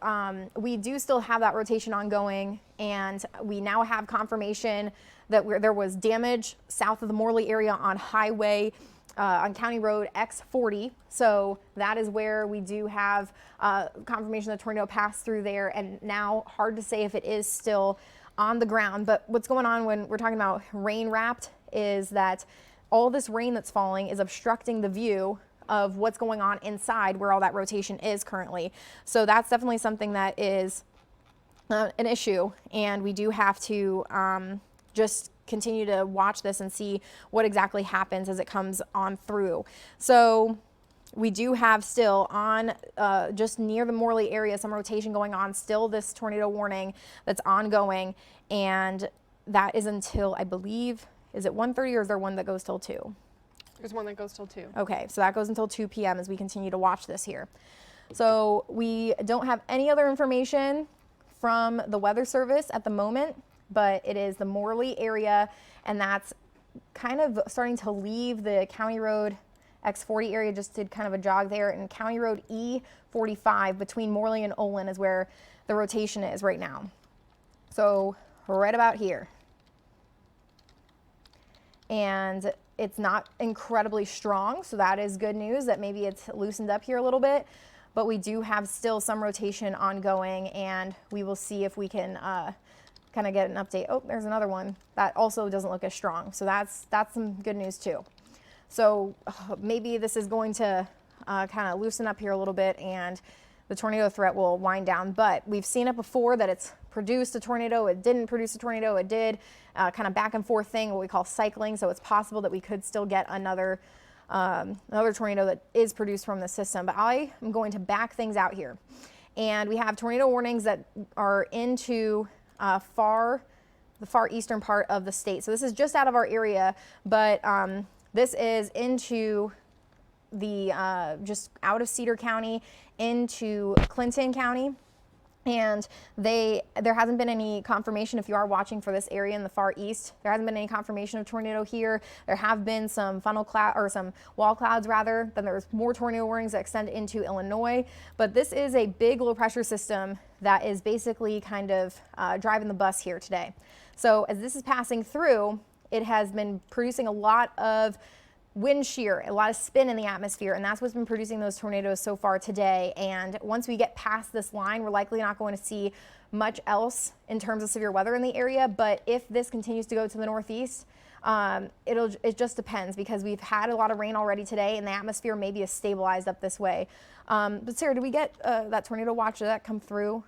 we do still have that rotation ongoing, and we now have confirmation that there was damage south of the Morley area on on County Road X40. So that is where we do have confirmation the tornado passed through there, and now hard to say if it is still on the ground. But what's going on when we're talking about rain wrapped is that all this rain that's falling is obstructing the view of what's going on inside where all that rotation is currently. So that's definitely something that is an issue, and we do have to just continue to watch this and see what exactly happens as it comes on through. So we do have still on just near the Morley area some rotation going on, still this tornado warning that's ongoing, and that is until, I believe, is it 1:30 or is there one that goes till 2? There's one that goes till 2. Okay, so that goes until 2 p.m. as we continue to watch this here. So we don't have any other information from the Weather Service at the moment, but it is the Morley area, and that's kind of starting to leave the County Road X40 area. Just did kind of a jog there, and County Road E45 between Morley and Olin is where the rotation is right now. So right about here. And it's not incredibly strong, so that is good news that maybe it's loosened up here a little bit, but we do have still some rotation ongoing, and we will see if we can kind of get an update. Oh, there's another one that also doesn't look as strong, so that's some good news too. So maybe this is going to kind of loosen up here a little bit, and the tornado threat will wind down. But we've seen it before that it's produced a tornado, it didn't produce a tornado, it did, kind of back and forth thing, what we call cycling. So it's possible that we could still get another tornado that is produced from the system. But I am going to back things out here. And we have tornado warnings that are into the far eastern part of the state. So this is just out of our area, but this is into the just out of Cedar County into Clinton County, and there hasn't been any confirmation. If you are watching for this area in the far east, there hasn't been any confirmation of tornado here. There have been some funnel cloud, or some wall clouds rather. Then there's more tornado warnings that extend into Illinois, but this is a big low pressure system that is basically kind of driving the bus here today. So as this is passing through, it has been producing a lot of wind shear, a lot of spin in the atmosphere, and that's what's been producing those tornadoes so far today. And once we get past this line, we're likely not going to see much else in terms of severe weather in the area. But if this continues to go to the northeast, it just depends, because we've had a lot of rain already today, and the atmosphere maybe is stabilized up this way. But Sarah, did we get that tornado watch? Did that come through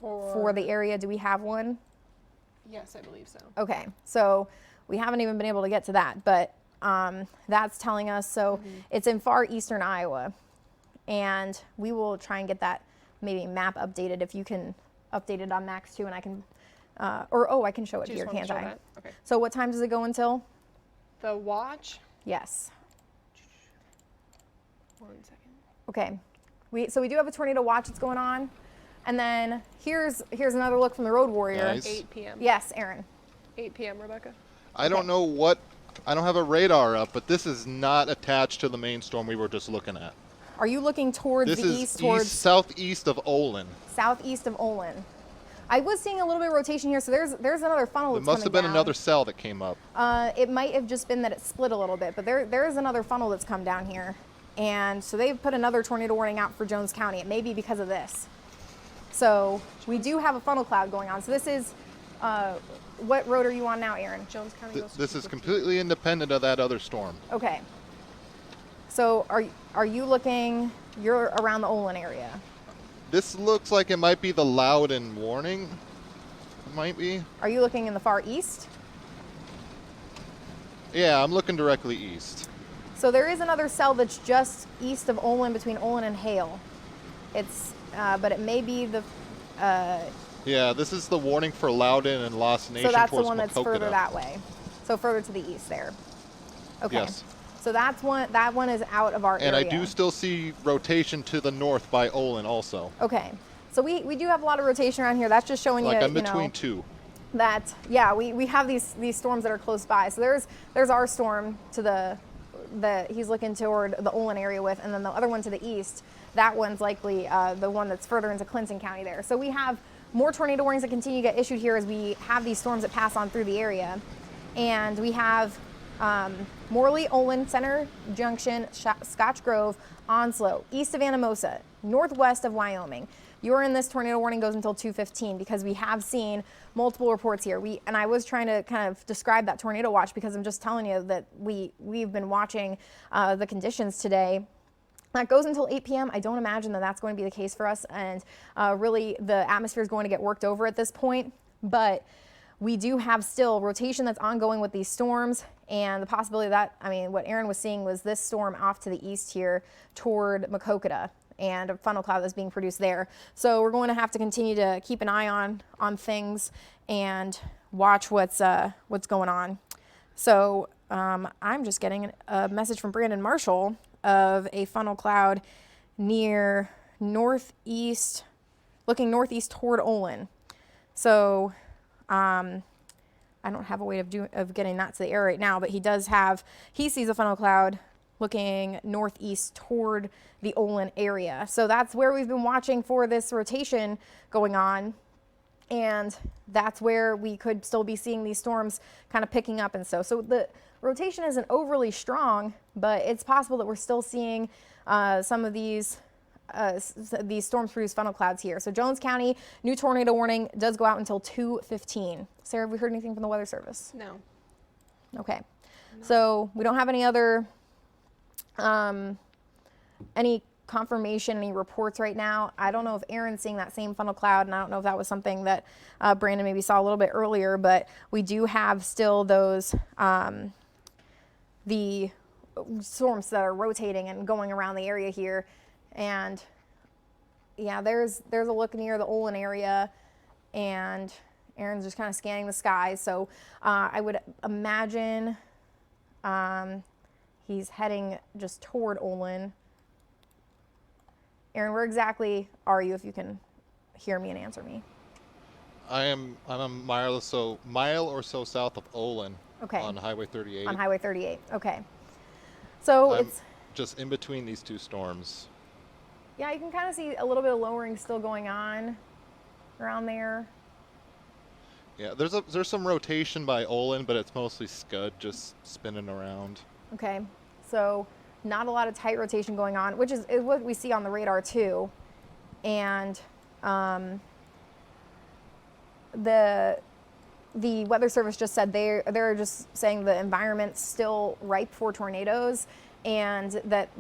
for the area? Do we have one? Yes, I believe so. Okay, so we haven't even been able to get to that, but that's telling us, so it's in far eastern Iowa, and we will try and get that maybe map updated if you can update it on Max too, and I can, I can show it here, can't I? That? Okay. So what time does it go until? The watch? Yes. 1 second. Okay, so we do have a tornado watch that's going on, and then here's another look from the Road Warrior. Nice. 8 p.m. Yes, Aaron. 8 p.m. Rebecca. I don't know what. I don't have a radar up, but this is not attached to the main storm we were just looking at. Are you looking towards this the is east, towards southeast of Olin? Southeast of Olin. I was seeing a little bit of rotation here, so there's another funnel that's coming down. There must have been another cell that came up. It might have just been that it split a little bit, but there is another funnel that's come down here. And so they've put another tornado warning out for Jones County. It may be because of this. So we do have a funnel cloud going on. So this is, what road are you on now, Aaron? Jones County. This is completely independent of that other storm. Okay. So are you looking, you're around the Olin area? This looks like it might be the Loudon warning. It might be. Are you looking in the far east? Yeah, I'm looking directly east. So there is another cell that's just east of Olin, between Olin and Hale. It's, but it may be Yeah, this is the warning for Loudon and Lost Nation. So that's towards the one that's Maquoketa. further that way. So further to the east there. Okay. Yes. So that's one. That one is out of our area. And I do still see rotation to the north by Olin also. Okay. So we do have a lot of rotation around here. That's just showing like you, I'm between two. That, yeah, we have these storms that are close by. So there's our storm to the he's looking toward the Olin area with, and then the other one to the east. That one's likely the one that's further into Clinton County there. So we have more tornado warnings that continue to get issued here as we have these storms that pass on through the area. And we have Morley, Olin, Center Junction, Scotch Grove, Onslow, east of Anamosa, northwest of Wyoming. You're in this tornado warning goes until 2:15 because we have seen multiple reports here. And I was trying to kind of describe that tornado watch because I'm just telling you that we've been watching the conditions today. That goes until 8 p.m. I don't imagine that that's going to be the case for us. And really the atmosphere is going to get worked over at this point. But we do have still rotation that's ongoing with these storms, and the possibility that, I mean, what Aaron was seeing was this storm off to the east here toward Maquoketa and a funnel cloud that's being produced there. So we're going to have to continue to keep an eye on things and watch what's going on. So I'm just getting a message from Brandon Marshall of a funnel cloud near northeast, looking northeast toward Olin. So I don't have a way of getting that to the air right now, but he sees a funnel cloud looking northeast toward the Olin area. So that's where we've been watching for this rotation going on. And that's where we could still be seeing these storms kind of picking up and so. So the rotation isn't overly strong, but it's possible that we're still seeing some of these storms produce funnel clouds here. So Jones County, new tornado warning does go out until 2:15. Sarah, have we heard anything from the Weather Service? No. Okay. No. So we don't have any other, any confirmation, any reports right now. I don't know if Aaron's seeing that same funnel cloud, and I don't know if that was something that Brandon maybe saw a little bit earlier, but we do have still those, the storms that are rotating and going around the area here. And yeah, there's a look near the Olin area, and Aaron's just kind of scanning the sky. So I would imagine he's heading just toward Olin. Aaron, where exactly are you, if you can hear me and answer me? I'm a mile or so south of Olin. Okay. On Highway 38. On Highway 38. Okay. So I'm it's just in between these two storms. Yeah, you can kind of see a little bit of lowering still going on around there. Yeah, there's some rotation by Olin, but it's mostly scud just spinning around. Okay, so not a lot of tight rotation going on, which is what we see on the radar too. And the Weather Service just said they're just saying the environment's still ripe for tornadoes, and that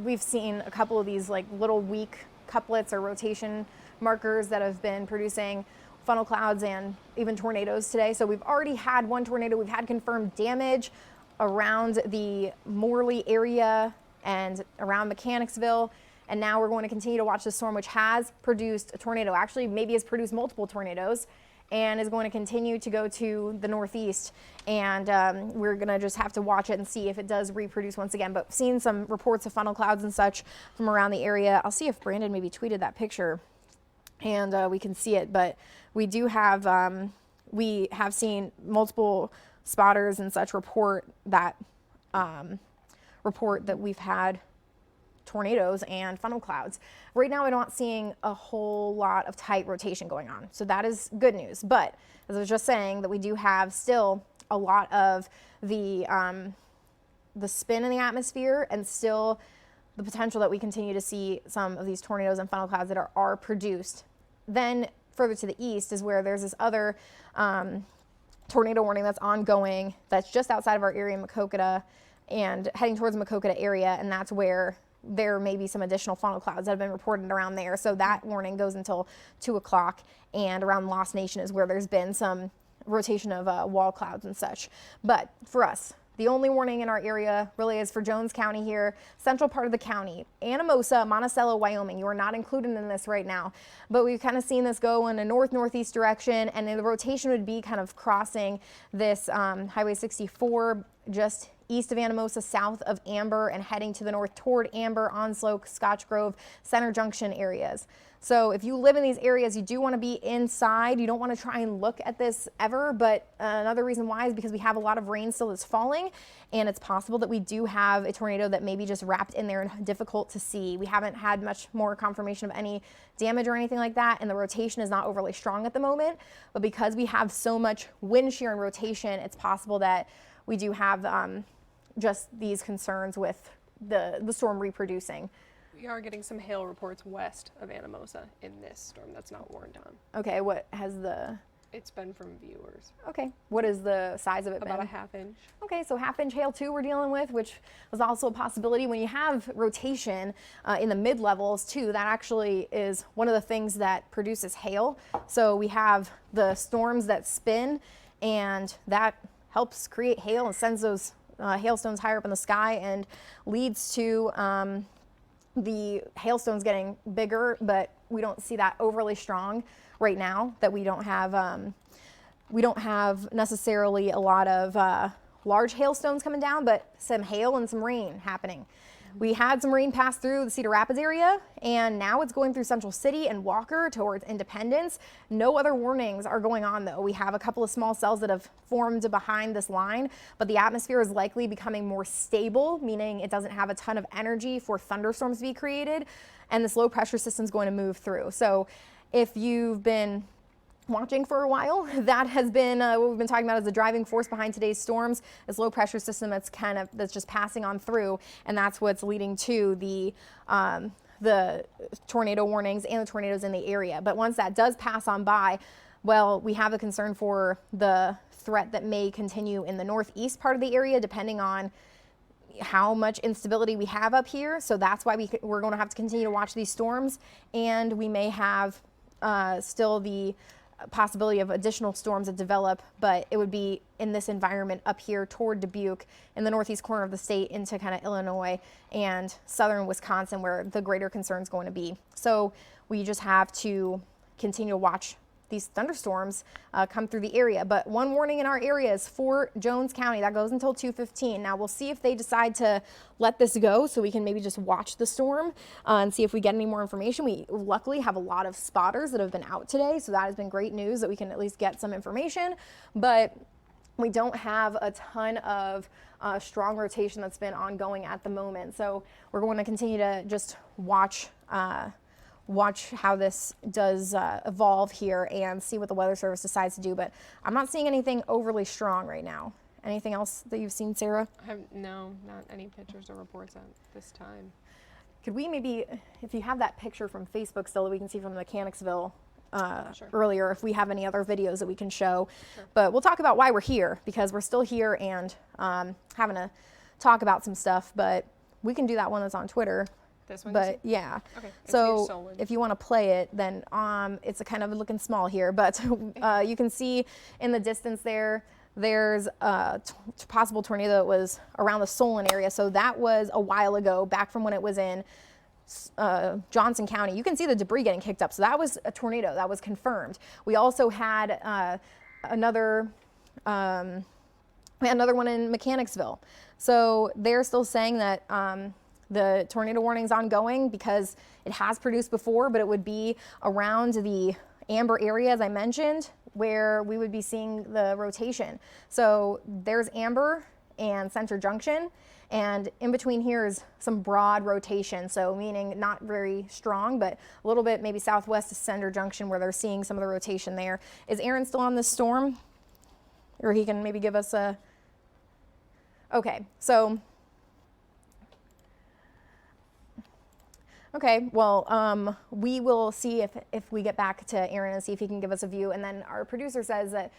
we've seen a couple of these like little weak couplets or rotation markers that have been producing funnel clouds and even tornadoes today. So we've already had one tornado. We've had confirmed damage around the Morley area and around Mechanicsville. And now we're going to continue to watch the storm, which has produced a tornado. Actually, maybe has produced multiple tornadoes, and is going to continue to go to the northeast. And we're going to just have to watch it and see if it does reproduce once again. But seeing some reports of funnel clouds and such from around the area. I'll see if Brandon maybe tweeted that picture and we can see it. But we do have, we have seen multiple spotters and such report that we've had tornadoes and funnel clouds. Right now, I'm not seeing a whole lot of tight rotation going on. So that is good news. But as I was just saying, that we do have still a lot of the spin in the atmosphere, and still the potential that we continue to see some of these tornadoes and funnel clouds that are produced. Then further to the east is where there's this other tornado warning that's ongoing, that's just outside of our area in Maquoketa and heading towards the Maquoketa area, and that's where there may be some additional funnel clouds that have been reported around there. So that warning goes until 2 o'clock, and around Lost Nation is where there's been some rotation of wall clouds and such. But for us, The only warning in our area really is for Jones County here, central part of the county. Anamosa, Monticello, Wyoming, you are not included in this right now. But we've kind of seen this go in a north-northeast direction, and then the rotation would be kind of crossing this Highway 64 just east of Anamosa, south of Amber, and heading to the north toward Amber, Onslow, Scotch Grove, Center Junction areas. So if you live in these areas, you do want to be inside. You don't want to try and look at this ever, but another reason why is because we have a lot of rain still that's falling, and it's possible that we do have a tornado that may be just wrapped in there and difficult to see. We haven't had much more confirmation of any damage or anything like that, and the rotation is not overly strong at the moment, but because we have so much wind shear and rotation, it's possible that we do have just these concerns with the storm reproducing. We are getting some hail reports west of Anamosa in this storm that's not warned on. Okay, what has the... It's been from viewers. Okay, what is the size of it About been? a half-inch. Okay, so half-inch hail too we're dealing with, which was also a possibility. When you have rotation in the mid-levels too, that actually is one of the things that produces hail. So we have the storms that spin, and that helps create hail and sends those hailstones higher up in the sky and leads to the hailstones getting bigger, but we don't see that overly strong right now, that we don't have necessarily a lot of large hailstones coming down, but some hail and some rain happening. We had some rain pass through the Cedar Rapids area, and now it's going through Central City and Walker towards Independence. No other warnings are going on though. We have a couple of small cells that have formed behind this line, but the atmosphere is likely becoming more stable, meaning it doesn't have a ton of energy for thunderstorms to be created, and this low pressure system is going to move through. So if you've been watching for a while, that has been what we've been talking about as the driving force behind today's storms, this low pressure system that's just passing on through, and that's what's leading to the tornado warnings and the tornadoes in the area. But once that does pass on by, well, we have a concern for the threat that may continue in the northeast part of the area, depending on how much instability we have up here. So that's why we're going to have to continue to watch these storms, and we may have still the possibility of additional storms that develop, but it would be in this environment up here toward Dubuque in the northeast corner of the state into kind of Illinois and southern Wisconsin, where the greater concern is going to be. So we just have to continue to watch these thunderstorms come through the area. But one warning in our area is for Jones County. That goes until 2:15. Now we'll see if they decide to let this go so we can maybe just watch the storm and see if we get any more information. We luckily have a lot of spotters that have been out today, so that has been great news that we can at least get some information. But we don't have a ton of strong rotation that's been ongoing at the moment. So we're going to continue to just watch how this does evolve here and see what the Weather Service decides to do. But I'm not seeing anything overly strong right now. Anything else that you've seen, Sarah? No, not any pictures or reports at this time. Could we maybe, if you have that picture from Facebook still that we can see from Mechanicsville Sure. earlier, if we have any other videos that we can show. Sure. But we'll talk about why we're here, because we're still here and having to talk about some stuff. But we can do that one that's on Twitter. This one? But yeah, Okay. so if you want to play it, then it's a kind of looking small here, but you can see in the distance there's a possible tornado that was around the Solon area. So that was a while ago, back from when it was in Johnson County. You can see the debris getting kicked up. So that was a tornado that was confirmed. We also had another one in Mechanicsville. So they're still saying that the tornado warning is ongoing because it has produced before, but it would be around the Amber area, as I mentioned, where we would be seeing the rotation. So there's Amber and Center Junction, and in between here is some broad rotation, so meaning not very strong, but a little bit maybe southwest of Center Junction where they're seeing some of the rotation there. Is Aaron still on this storm? Or he can maybe give us a... Okay, so Okay, well, we will see if we get back to Aaron and see if he can give us a view. And then our producer says that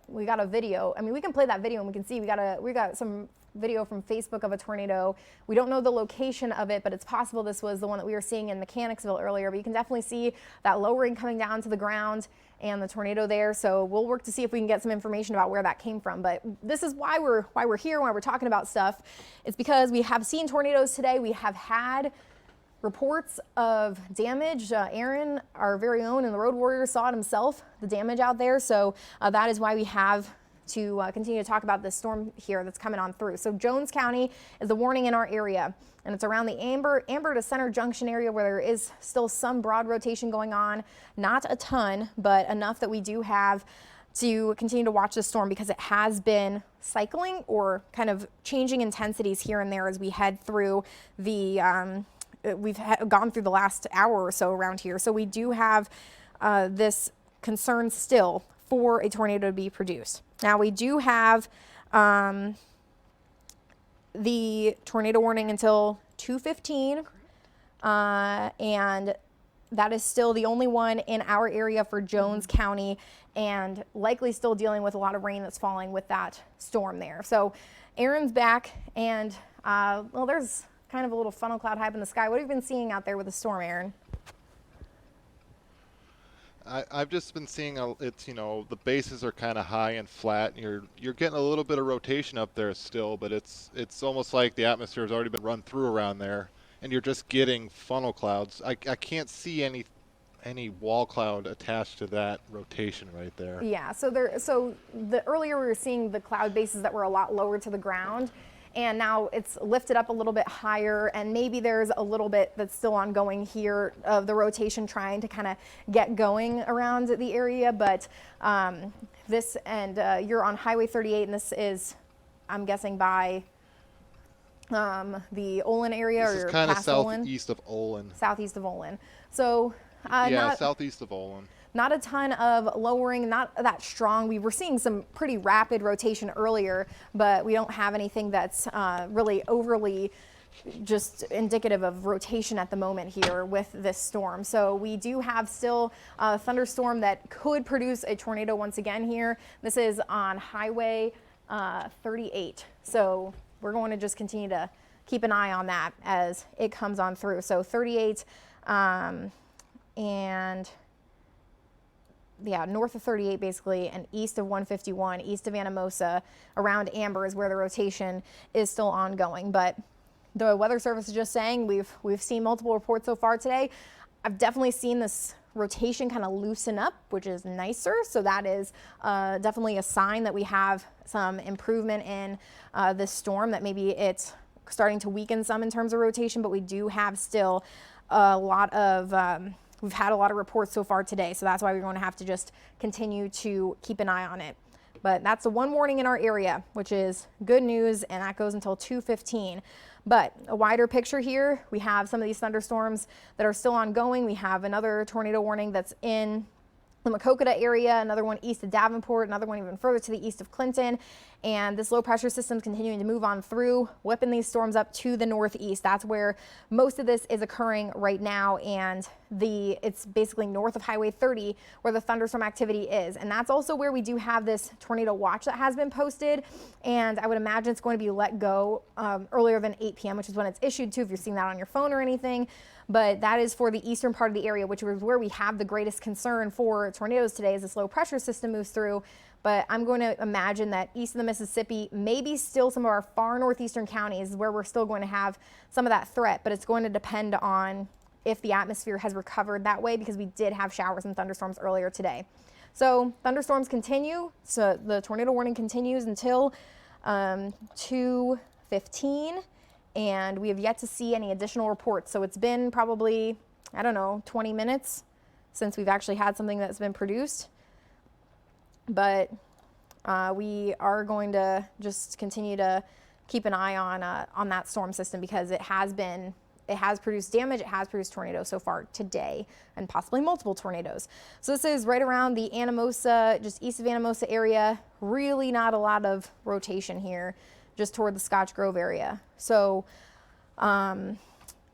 we got a video. I mean, we can play that video and we can see we got some video from Facebook of a tornado. We don't know the location of it, but it's possible this was the one that we were seeing in Mechanicsville earlier. But you can definitely see that lowering coming down to the ground and the tornado there. So we'll work to see if we can get some information about where that came from. But this is why we're here, why we're talking about stuff. It's because we have seen tornadoes today. We have had reports of damage. Aaron, our very own, and the Road Warrior saw it himself, the damage out there. So that is why we have to continue to talk about this storm here that's coming on through. So Jones County is the warning in our area, and it's around the Amber to Center Junction area where there is still some broad rotation going on. Not a ton, but enough that we do have to continue to watch the storm because it has been cycling or kind of changing intensities here and there as we head through the gone through the last hour or so around here. So we do have this concern still for a tornado to be produced. Now we do have the tornado warning until 2:15, and that is still the only one in our area for Jones County, and likely still dealing with a lot of rain that's falling with that storm there. So Aaron's back, and well, there's kind of a little funnel cloud high up in the sky. What have you been seeing out there with the storm, Aaron? I've just been seeing it's, you know, the bases are kind of high and flat. You're getting a little bit of rotation up there still, but it's almost like the atmosphere has already been run through around there, and you're just getting funnel clouds. I can't see any wall cloud attached to that rotation right there. Yeah, so the earlier we were seeing the cloud bases that were a lot lower to the ground, and now it's lifted up a little bit higher, and maybe there's a little bit that's still ongoing here of the rotation trying to kind of get going around the area. But this, and you're on Highway 38, and this is, I'm guessing, by the Olin area. This is kind of southeast of Olin. Southeast of Olin. So yeah, southeast of Olin. Not a ton of lowering, not that strong. We were seeing some pretty rapid rotation earlier, but we don't have anything that's really overly just indicative of rotation at the moment here with this storm. So we do have still a thunderstorm that could produce a tornado once again here. This is on Highway 38. So we're going to just continue to keep an eye on that as it comes on through. So 38 and yeah, north of 38 basically, and east of 151, east of Anamosa, around Amber is where the rotation is still ongoing. But the Weather Service is just saying we've seen multiple reports so far today. I've definitely seen this rotation kind of loosen up, which is nicer. So that is definitely a sign that we have some improvement in this storm, that maybe it's starting to weaken some in terms of rotation, but we do have still a lot of we've had a lot of reports so far today, so that's why we're going to have to just continue to keep an eye on it. But that's the one warning in our area, which is good news, and that goes until 2:15. But a wider picture here, we have some of these thunderstorms that are still ongoing. We have another tornado warning that's in the Maquoketa area, another one east of Davenport, another one even further to the east of Clinton. And this low pressure system is continuing to move on through, whipping these storms up to the northeast. That's where most of this is occurring right now, and it's basically north of Highway 30 where the thunderstorm activity is. And that's also where we do have this tornado watch that has been posted, and I would imagine it's going to be let go earlier than 8 p.m., which is when it's issued to, if you're seeing that on your phone or anything. But that is for the eastern part of the area, which is where we have the greatest concern for tornadoes today as this low pressure system moves through. But I'm going to imagine that east of the Mississippi, maybe still some of our far northeastern counties is where we're still going to have some of that threat, but it's going to depend on if the atmosphere has recovered that way, because we did have showers and thunderstorms earlier today. So thunderstorms continue. So the tornado warning continues until 2:15. And we have yet to see any additional reports. So it's been probably, I don't know, 20 minutes since we've actually had something that's been produced. But we are going to just continue to keep an eye on that storm system, because it has produced damage, it has produced tornadoes so far today, and possibly multiple tornadoes. So this is right around the Anamosa, just east of Anamosa area. Really not a lot of rotation here, just toward the Scotch Grove area. So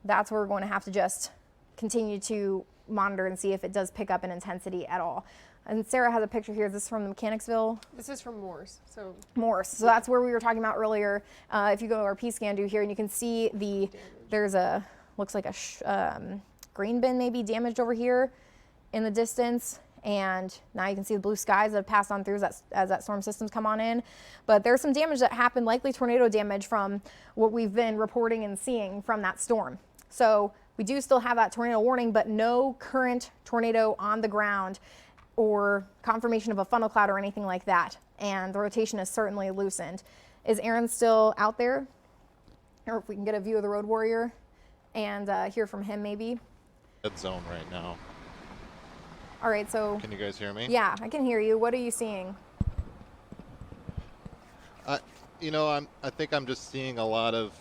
that's where we're going to have to just continue to monitor and see if it does pick up in intensity at all. And Sarah has a picture here. Is this from the Mechanicsville? This is from Morse. Morse. So that's where we were talking about earlier. If you go to our P-scan do here, and you can see there's a, looks like a green bin maybe damaged over here in the distance. And now you can see the blue skies that have passed on through as that storm system's come on in. But there's some damage that happened, likely tornado damage from what we've been reporting and seeing from that storm. So we do still have that tornado warning, but no current tornado on the ground or confirmation of a funnel cloud or anything like that. And the rotation is certainly loosened. Is Aaron still out there? Or if we can get a view of the road warrior and hear from him maybe. Dead zone right now. All right, so. Can you guys hear me? Yeah, I can hear you. What are you seeing? I think I'm just seeing a lot of,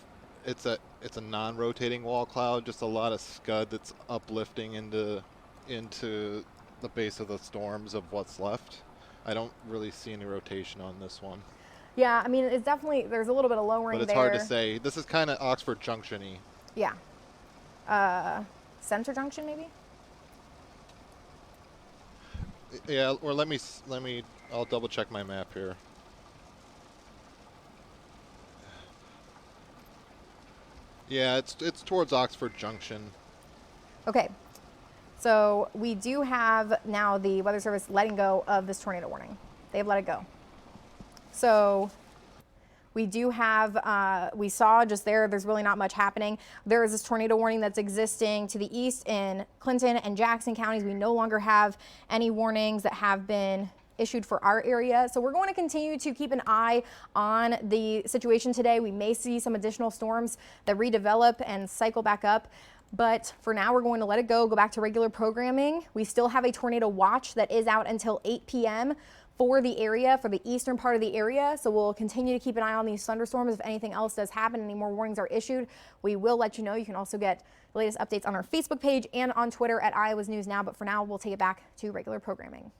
it's a non-rotating wall cloud, just a lot of scud that's uplifting into the base of the storms of what's left. I don't really see any rotation on this one. Yeah, I mean, it's definitely, there's a little bit of lowering there. But it's hard to say. This is kind of Oxford Junction-y. Yeah. Center Junction, maybe? Yeah, or let me, I'll double check my map here. Yeah, it's towards Oxford Junction. Okay. So we do have now the Weather Service letting go of this tornado warning. They've let it go. So we do have, we saw just there's really not much happening. There is this tornado warning that's existing to the east in Clinton and Jackson counties. We no longer have any warnings that have been issued for our area. So we're going to continue to keep an eye on the situation today. We may see some additional storms that redevelop and cycle back up. But for now, we're going to let it go back to regular programming. We still have a tornado watch that is out until 8 p.m. for the area, for the eastern part of the area. So we'll continue to keep an eye on these thunderstorms. If anything else does happen, any more warnings are issued, we will let you know. You can also get the latest updates on our Facebook page and on Twitter at Iowa's News Now. But for now, we'll take it back to regular programming.